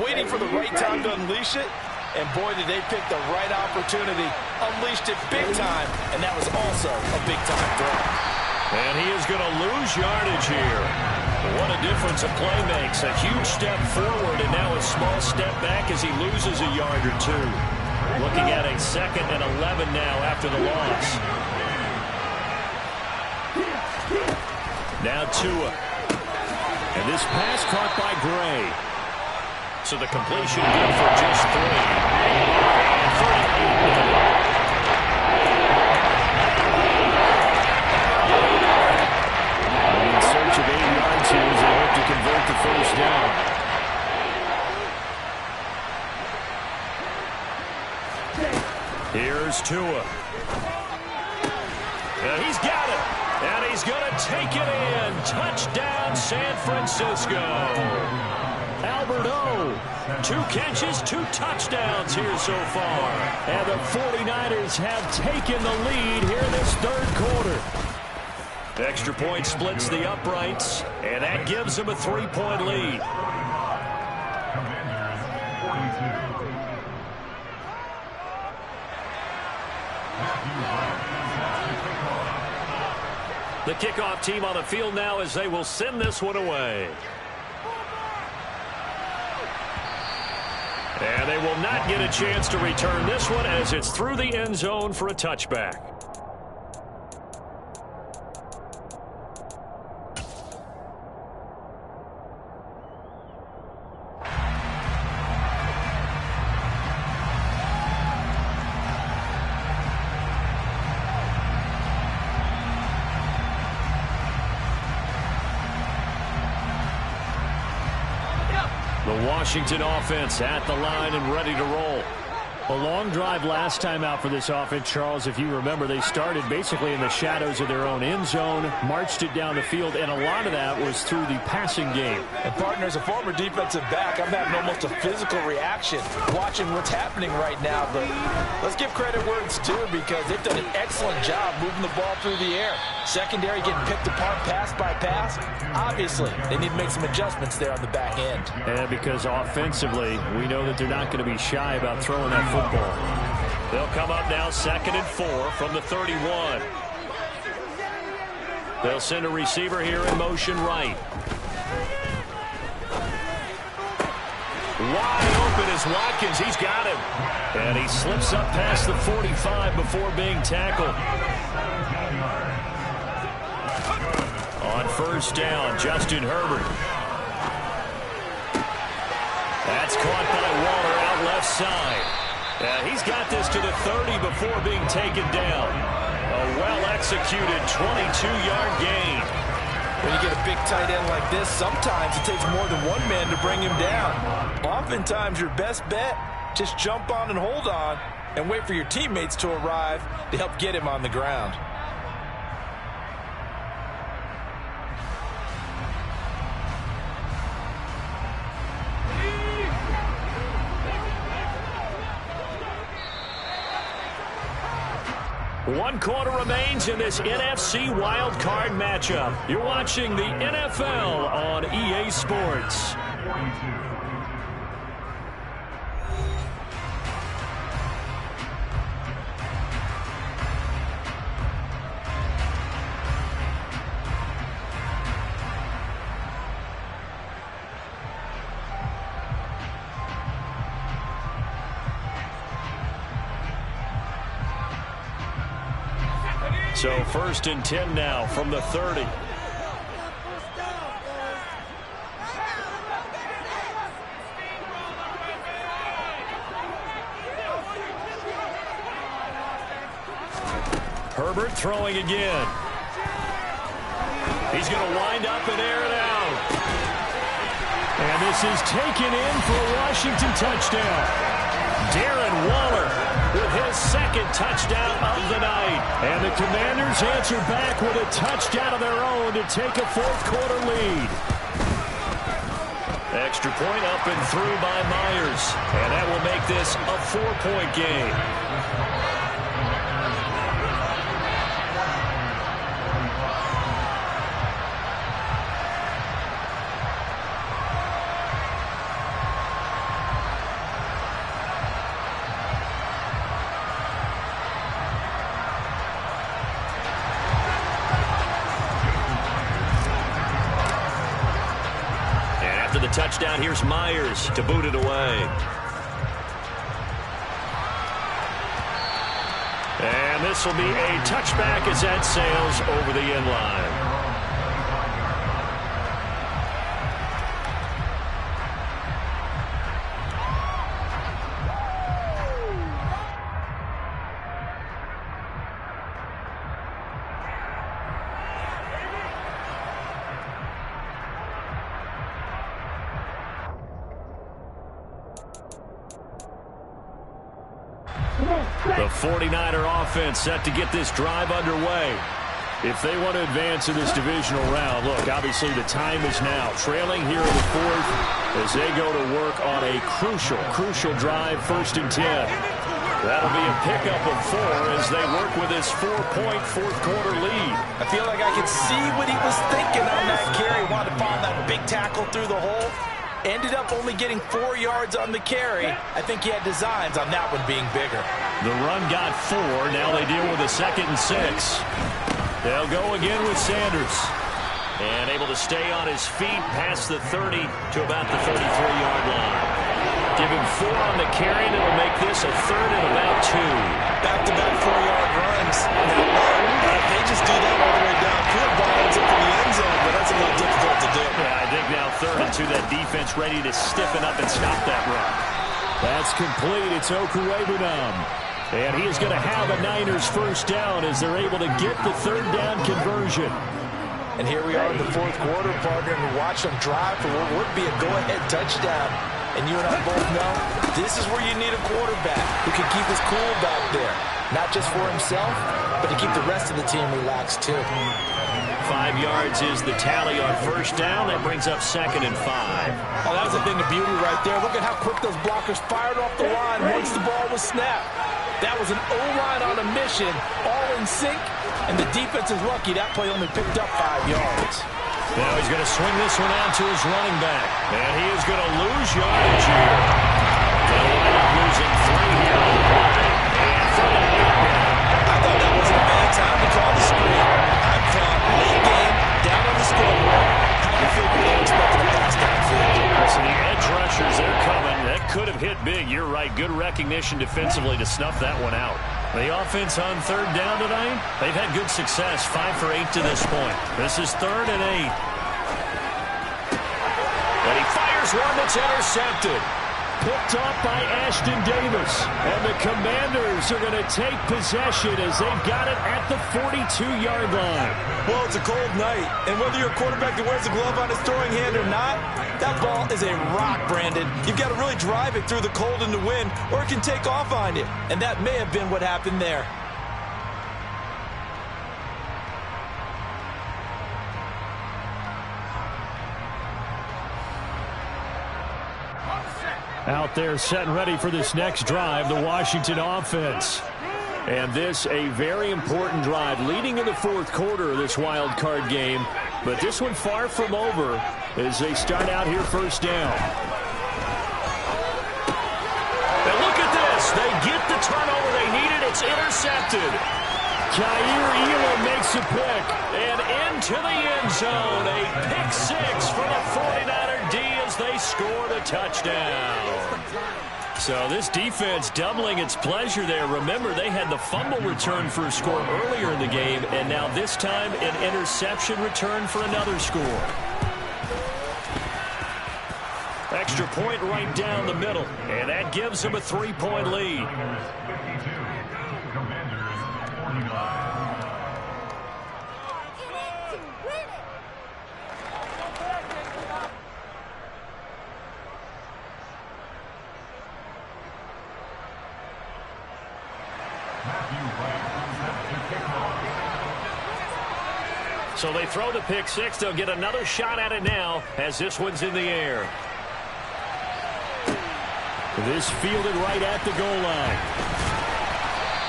Speaker 6: waiting for the right time to unleash it. And boy, did they pick the right opportunity. Unleashed it big time, and that was also a big-time throw.
Speaker 5: And he is going to lose yardage here. What a difference a play makes. A huge step forward, and now a small step back as he loses a yard or two. Looking at a 2nd and 11 now after the loss. Now Tua. And this pass caught by Gray. So the completion good for just 3.
Speaker 7: In search of 8 yards here as they hope to convert the first down.
Speaker 5: Here's Tua. And he's got it. And he's going to take it in. Touchdown, San Francisco. Albert O. 2 catches, 2 touchdowns here so far.
Speaker 7: And the 49ers have taken the lead here in this third quarter.
Speaker 5: Extra point splits the uprights, and that gives them a 3-point lead. The kickoff team on the field now as they will send this one away. And they will not get a chance to return this one as it's through the end zone for a touchback. The Washington offense at the line and ready to roll.
Speaker 7: A long drive last time out for this offense, Charles. If you remember, they started basically in the shadows of their own end zone, marched it down the field, and a lot of that was through the passing game.
Speaker 6: And, partner, as a former defensive back, I'm having almost a physical reaction watching what's happening right now. But let's give credit where it's due because they've done an excellent job moving the ball through the air. Secondary getting picked apart pass by pass. Obviously, they need to make some adjustments there on the back end.
Speaker 7: And because offensively, we know that they're not going to be shy about throwing that football.
Speaker 5: They'll come up now 2nd and 4 from the 31. They'll send a receiver here in motion right. Wide open is Watkins. He's got him. And he slips up past the 45 before being tackled. On 1st down, Justin Herbert. That's caught by Waller out left side. He's got this to the 30 before being taken down. A well-executed 22-yard gain.
Speaker 6: When you get a big tight end like this, sometimes it takes more than one man to bring him down. Oftentimes, your best bet, just jump on and hold on and wait for your teammates to arrive to help get him on the ground.
Speaker 5: One quarter remains in this NFC Wild Card matchup. You're watching the NFL on EA Sports. So 1st and 10 now from the 30. Herbert throwing again. He's going to wind up and air it out. And this is taken in for a Washington touchdown. Darren Waller with his 2nd touchdown of the night. And the Commanders answer back with a touchdown of their own to take a 4th quarter lead. Extra point up and through by Myers. And that will make this a 4-point game. Touchdown, here's Myers to boot it away. And this will be a touchback as that sails over the end line. The 49er offense set to get this drive underway. If they want to advance in this divisional round, look, obviously the time is now. Trailing here in the 4th as they go to work on a crucial drive, 1st and 10. That'll be a pickup of 4 as they work with this 4-point 4th quarter lead.
Speaker 6: I feel like I could see what he was thinking on that carry. Wanted to find that big tackle through the hole. Ended up only getting 4 yards on the carry. I think he had designs on that one being bigger.
Speaker 5: The run got 4. Now they deal with a 2nd and 6. They'll go again with Sanders. And able to stay on his feet past the 30 to about the 33-yard line. Give him 4 on the carry, and it'll make this a 3rd and about 2.
Speaker 6: Back-to-back 4-yard runs. Now, they just do that all the way downfield, ball ends up in the end zone, but that's a little difficult to do.
Speaker 5: Yeah, I think now 3rd and 2, that defense ready to stiffen up and stop that run.
Speaker 7: That's complete. It's Okuwebunam. And he is going to have a Niners 1st down as they're able to get the 3rd down conversion.
Speaker 6: And here we are in the 4th quarter, partner, and watch them drive for what would be a go-ahead touchdown. And you and I both know this is where you need a quarterback who can keep his cool back there. Not just for himself, but to keep the rest of the team relaxed too.
Speaker 5: 5 yards is the tally on first down. That brings up 2nd and 5.
Speaker 6: Oh, that was a thing of beauty right there. Look at how quick those blockers fired off the line once the ball was snapped. That was an O-line on a mission, all in sync, and the defense is lucky that play only picked up 5 yards.
Speaker 5: Now he's going to swing this one out to his running back. And he is going to lose yardage here. They'll wind up losing 3 here on the play. And from the 8 down.
Speaker 6: I thought that wasn't a bad time to call the screen. I thought late game, down on the scoreboard. How do you feel when they're expecting a pass downfield?
Speaker 5: So the edge rushers, they're coming. That could have hit big. You're right. Good recognition defensively to snuff that one out. The offense on 3rd down tonight, they've had good success, 5 for 8 to this point. This is 3rd and 8. And he fires one that's intercepted. Picked off by Ashton Davis. And the Commanders are going to take possession as they've got it at the 42-yard line.
Speaker 6: Well, it's a cold night, and whether you're a quarterback that wears a glove on his throwing hand or not, that ball is a rock, Brandon. You've got to really drive it through the cold and the wind, or it can take off on you. And that may have been what happened there.
Speaker 7: Out there setting ready for this next drive, the Washington offense. And this a very important drive leading in the 4th quarter of this wild card game. But this one far from over as they start out here first down.
Speaker 5: And look at this. They get the turnover they needed. It's intercepted.
Speaker 7: Kaiir Elam makes a pick.
Speaker 5: And into the end zone. A pick 6 for the 49er D as they score the touchdown. So this defense doubling its pleasure there. Remember, they had the fumble return for a score earlier in the game, and now this time an interception return for another score. Extra point right down the middle, and that gives them a 3-point lead. So they throw the pick 6. They'll get another shot at it now as this one's in the air.
Speaker 7: This fielded right at the goal line.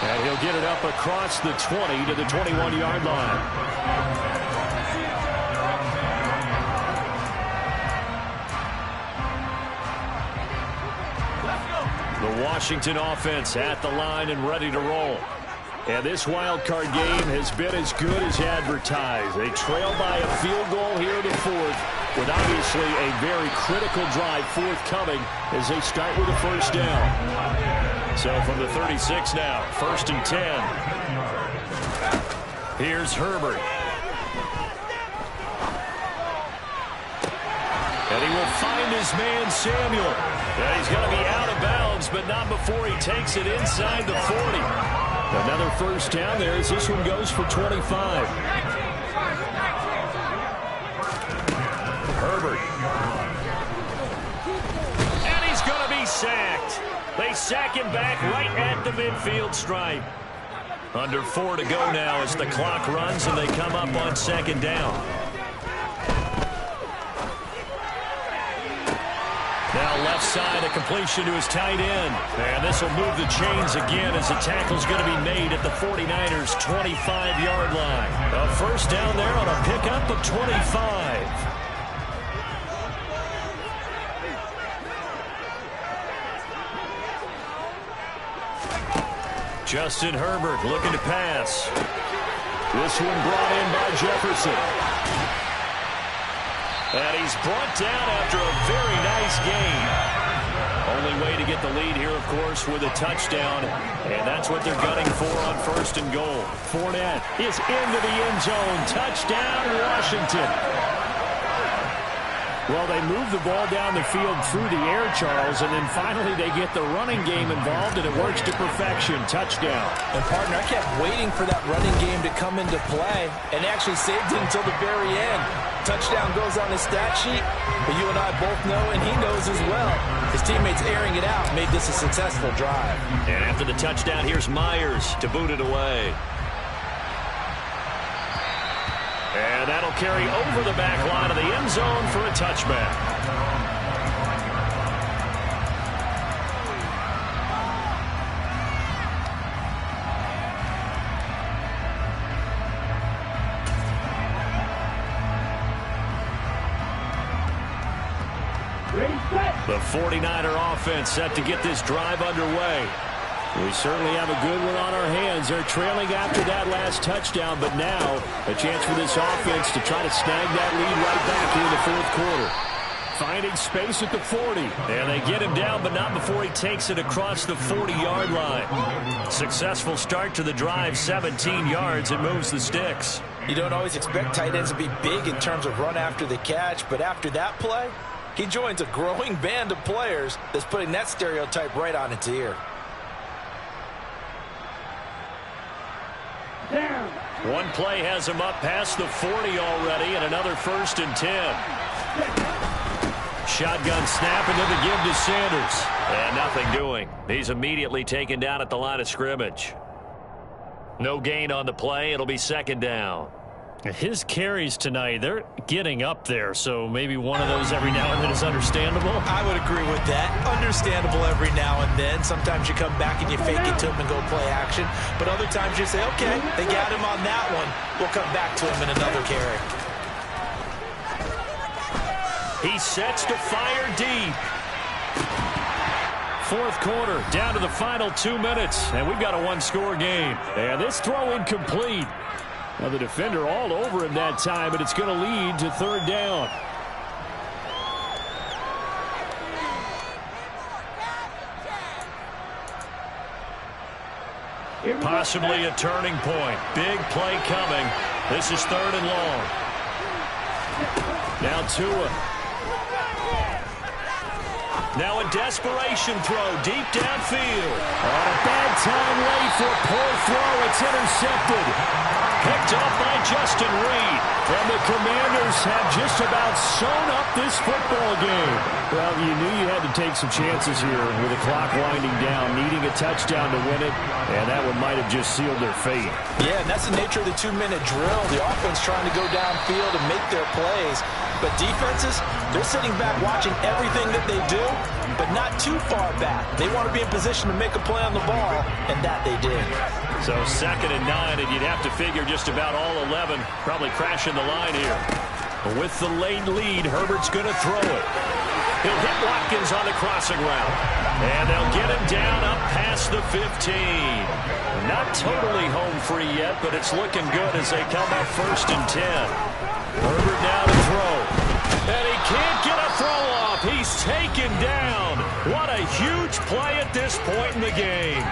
Speaker 7: And he'll get it up across the 20 to the 21-yard line. The Washington offense at the line and ready to roll. And this wild card game has been as good as advertised. They trail by a field goal here in the 4th with obviously a very critical drive forthcoming as they start with a first down. So from the 36 now, 1st and 10. Here's Herbert. And he will find his man Samuel. And he's going to be out of bounds, but not before he takes it inside the 40. Another first down there as this one goes for 25. Herbert.
Speaker 5: And he's going to be sacked. They sack him back right at the midfield stripe. Under 4 to go now as the clock runs and they come up on 2nd down. Now left side, a completion to his tight end. And this will move the chains again as the tackle's going to be made at the 49ers' 25-yard line. A first down there on a pickup of 25. Justin Herbert looking to pass. This one brought in by Jefferson. And he's brought down after a very nice game. Only way to get the lead here, of course, with a touchdown. And that's what they're gunning for on 1st and goal.
Speaker 7: Fournette is into the end zone. Touchdown, Washington. Well, they move the ball down the field through the air, Charles, and then finally they get the running game involved, and it works to perfection. Touchdown.
Speaker 6: And, partner, I kept waiting for that running game to come into play and actually saved it until the very end. Touchdown goes on his stat sheet, but you and I both know, and he knows as well, his teammates airing it out made this a successful drive.
Speaker 5: And after the touchdown, here's Myers to boot it away. And that'll carry over the back line of the end zone for a touchback. The 49er offense set to get this drive underway. We certainly have a good one on our hands. They're trailing after that last touchdown, but now a chance for this offense to try to snag that lead right back in the fourth quarter. Finding space at the 40. And they get him down, but not before he takes it across the 40-yard line. Successful start to the drive, 17 yards, and moves the sticks.
Speaker 6: You don't always expect tight ends to be big in terms of run after the catch, but after that play, he joins a growing band of players that's putting that stereotype right on its ear.
Speaker 5: One play has him up past the 40 already, and another 1st and 10. Shotgun snap, and then the give to Sanders. And nothing doing. He's immediately taken down at the line of scrimmage. No gain on the play. It'll be 2nd down.
Speaker 7: His carries tonight, they're getting up there, so maybe one of those every now and then is understandable.
Speaker 6: I would agree with that. Understandable every now and then. Sometimes you come back and you fake it to him and go play action. But other times you say, okay, they got him on that one. We'll come back to him in another carry.
Speaker 5: He sets to fire deep.
Speaker 7: Fourth quarter, down to the final 2 minutes, and we've got a one-score game. And this throw incomplete. Now the defender all over him that time, but it's going to lead to 3rd down.
Speaker 5: Possibly a turning point. Big play coming. This is 3rd and long.
Speaker 7: Now Tua.
Speaker 5: Now a desperation throw deep downfield.
Speaker 7: On a bad time late for a poor throw. It's intercepted.
Speaker 5: Picked off by Justin Reed.
Speaker 7: And the Commanders have just about sewn up this football game. Well, you knew you had to take some chances here with the clock winding down, needing a touchdown to win it, and that one might have just sealed their fate.
Speaker 6: Yeah, and that's the nature of the 2-minute drill. The offense trying to go downfield and make their plays. But defenses, they're sitting back watching everything that they do, but not too far back. They want to be in position to make a play on the ball, and that they did.
Speaker 5: So 2nd and 9, and you'd have to figure just about all 11 probably crashing the line here.
Speaker 7: With the late lead, Herbert's going to throw it.
Speaker 5: He'll hit Watkins on the crossing route. And they'll get him down up past the 15. Not totally home free yet, but it's looking good as they come up 1st and 10. Herbert now to throw. And he can't get a throw off. He's taken down. What a huge play at this point in the game.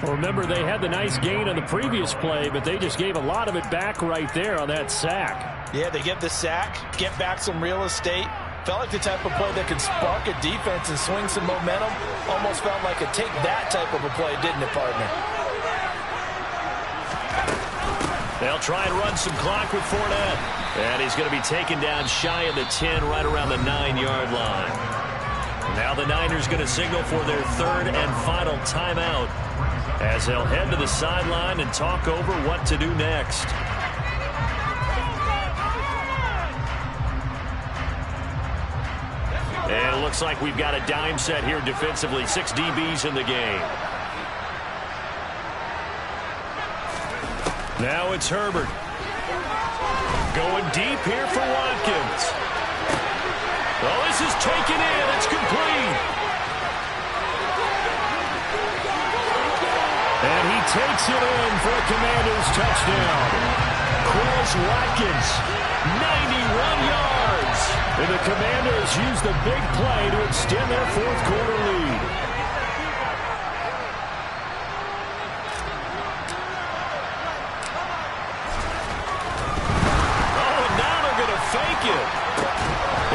Speaker 7: Well, remember, they had the nice gain on the previous play, but they just gave a lot of it back right there on that sack.
Speaker 6: Yeah, they get the sack, get back some real estate. Felt like the type of play that could spark a defense and swing some momentum. Almost felt like a take that type of a play, didn't it, partner?
Speaker 5: They'll try and run some clock with Fournette. And he's going to be taken down shy of the 10, right around the 9-yard line. Now the Niners going to signal for their 3rd and final timeout, as they'll head to the sideline and talk over what to do next. And it looks like we've got a dime set here defensively. 6 DBs in the game.
Speaker 7: Now it's Herbert.
Speaker 5: Going deep here for Watkins. Oh, this is taken in. It's complete.
Speaker 7: And he takes it in for a Commanders touchdown. Quez Watkins, 91 yards. And the Commanders use the big play to extend their fourth quarter lead.
Speaker 5: Oh, and now they're going to fake it.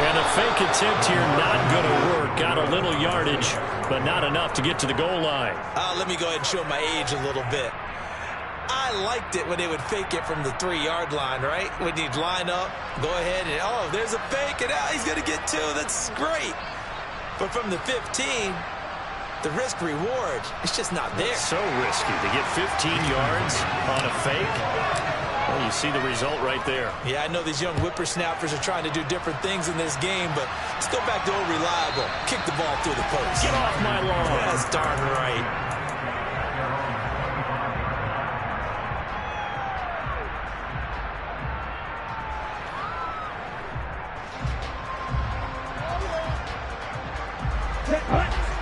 Speaker 7: And
Speaker 5: And the fake attempt here not going to work. Got a little yardage, but not enough to get to the goal line.
Speaker 9: Let me go ahead and show my age a little bit. I liked it when they would fake it from the 3-yard line, right? When you'd line up, go ahead and, oh, there's a fake, and now he's going to get 2. That's great. But from the 15, the risk-reward, it's just not there.
Speaker 5: It's so risky to get 15 yards on a fake. Well, you see the result right there.
Speaker 9: Yeah, I know these young whippersnappers are trying to do different things in this game, but let's go back to old reliable. Kick the ball through the post.
Speaker 5: Get off my lawn.
Speaker 9: That's darn right.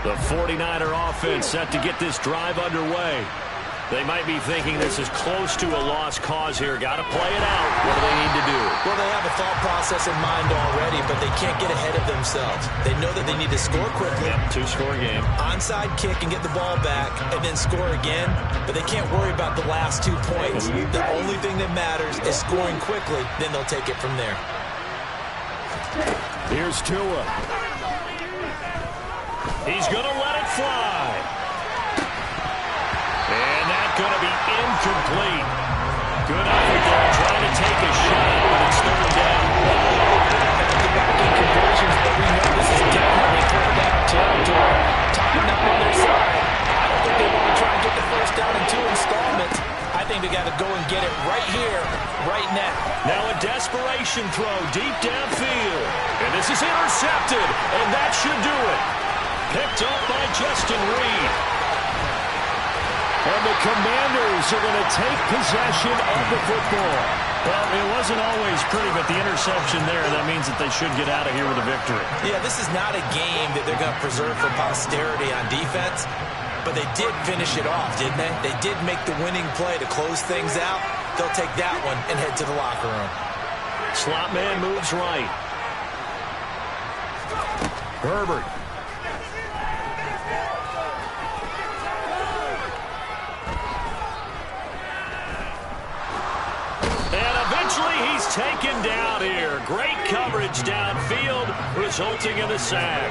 Speaker 5: The 49er offense set to get this drive underway. They might be thinking this is close to a lost cause here. Got to play it out. What do they need to do?
Speaker 9: Well, they have a thought process in mind already, but they can't get ahead of themselves. They know that they need to score quickly.
Speaker 5: Yep, 2-score game.
Speaker 9: Onside kick and get the ball back and then score again, but they can't worry about the last 2 points. The only thing that matters is scoring quickly, then they'll take it from there.
Speaker 5: Here's Tua. He's going to let it fly. And that's going to be incomplete. Good effort there, trying to take a shot, but it's third down.
Speaker 9: Back-to-back inconversions, but we know this is definitely third down territory. Time not on their side. I don't think they want to try and get the first down in 2 installments. I think they got to go and get it right here, right now.
Speaker 5: Now a desperation throw deep downfield. And this is intercepted, and that should do it. Picked up by Justin Reed. And the Commanders are going to take possession of the football. Well, it wasn't always pretty, but the interception there, that means that they should get out of here with a victory.
Speaker 9: Yeah, this is not a game that they're going to preserve for posterity on defense, but they did finish it off, didn't they? They did make the winning play to close things out. They'll take that one and head to the locker room.
Speaker 5: Slot man moves right. Herbert. He's taken down here. Great coverage downfield, resulting in a sack.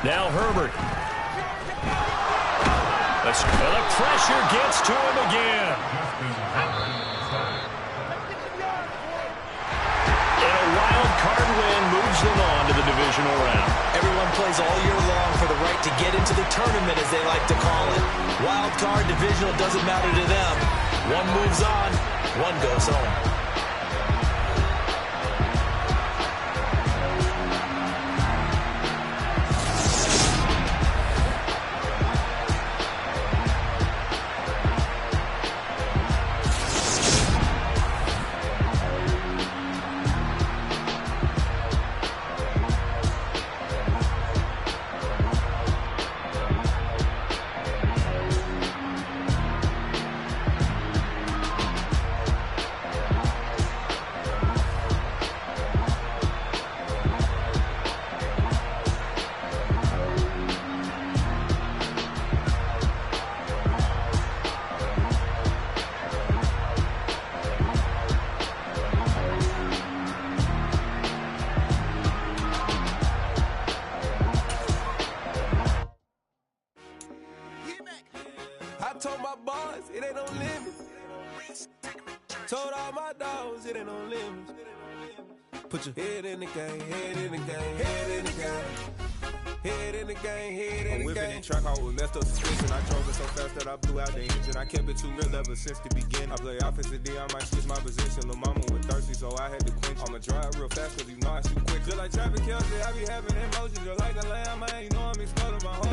Speaker 5: Now Herbert. The pressure gets to him again. And a wild card win moves them on to the divisional round.
Speaker 9: Everyone plays all year long for the right to get into the tournament, as they like to call it. Wild card, divisional, doesn't matter to them. One moves on, one goes home.
Speaker 10: Told my boys, it ain't no limit. Told all my dogs, it ain't no limit. Put your head in the game, head in the game, head in the game. Head in the game, head in the game. I'm whipping and track, I was messed up suspension. I drove it so fast that I blew out the engine. I kept it too real ever since the beginning. I play offensive D, I might switch my position. Lil' mama was thirsty, so I had to quench. I'ma drive real fast, cause you know I shoot quick. Just like Travis Kelce, I be having emotions. Just like a lamb, man, you know I'm exploding my heart.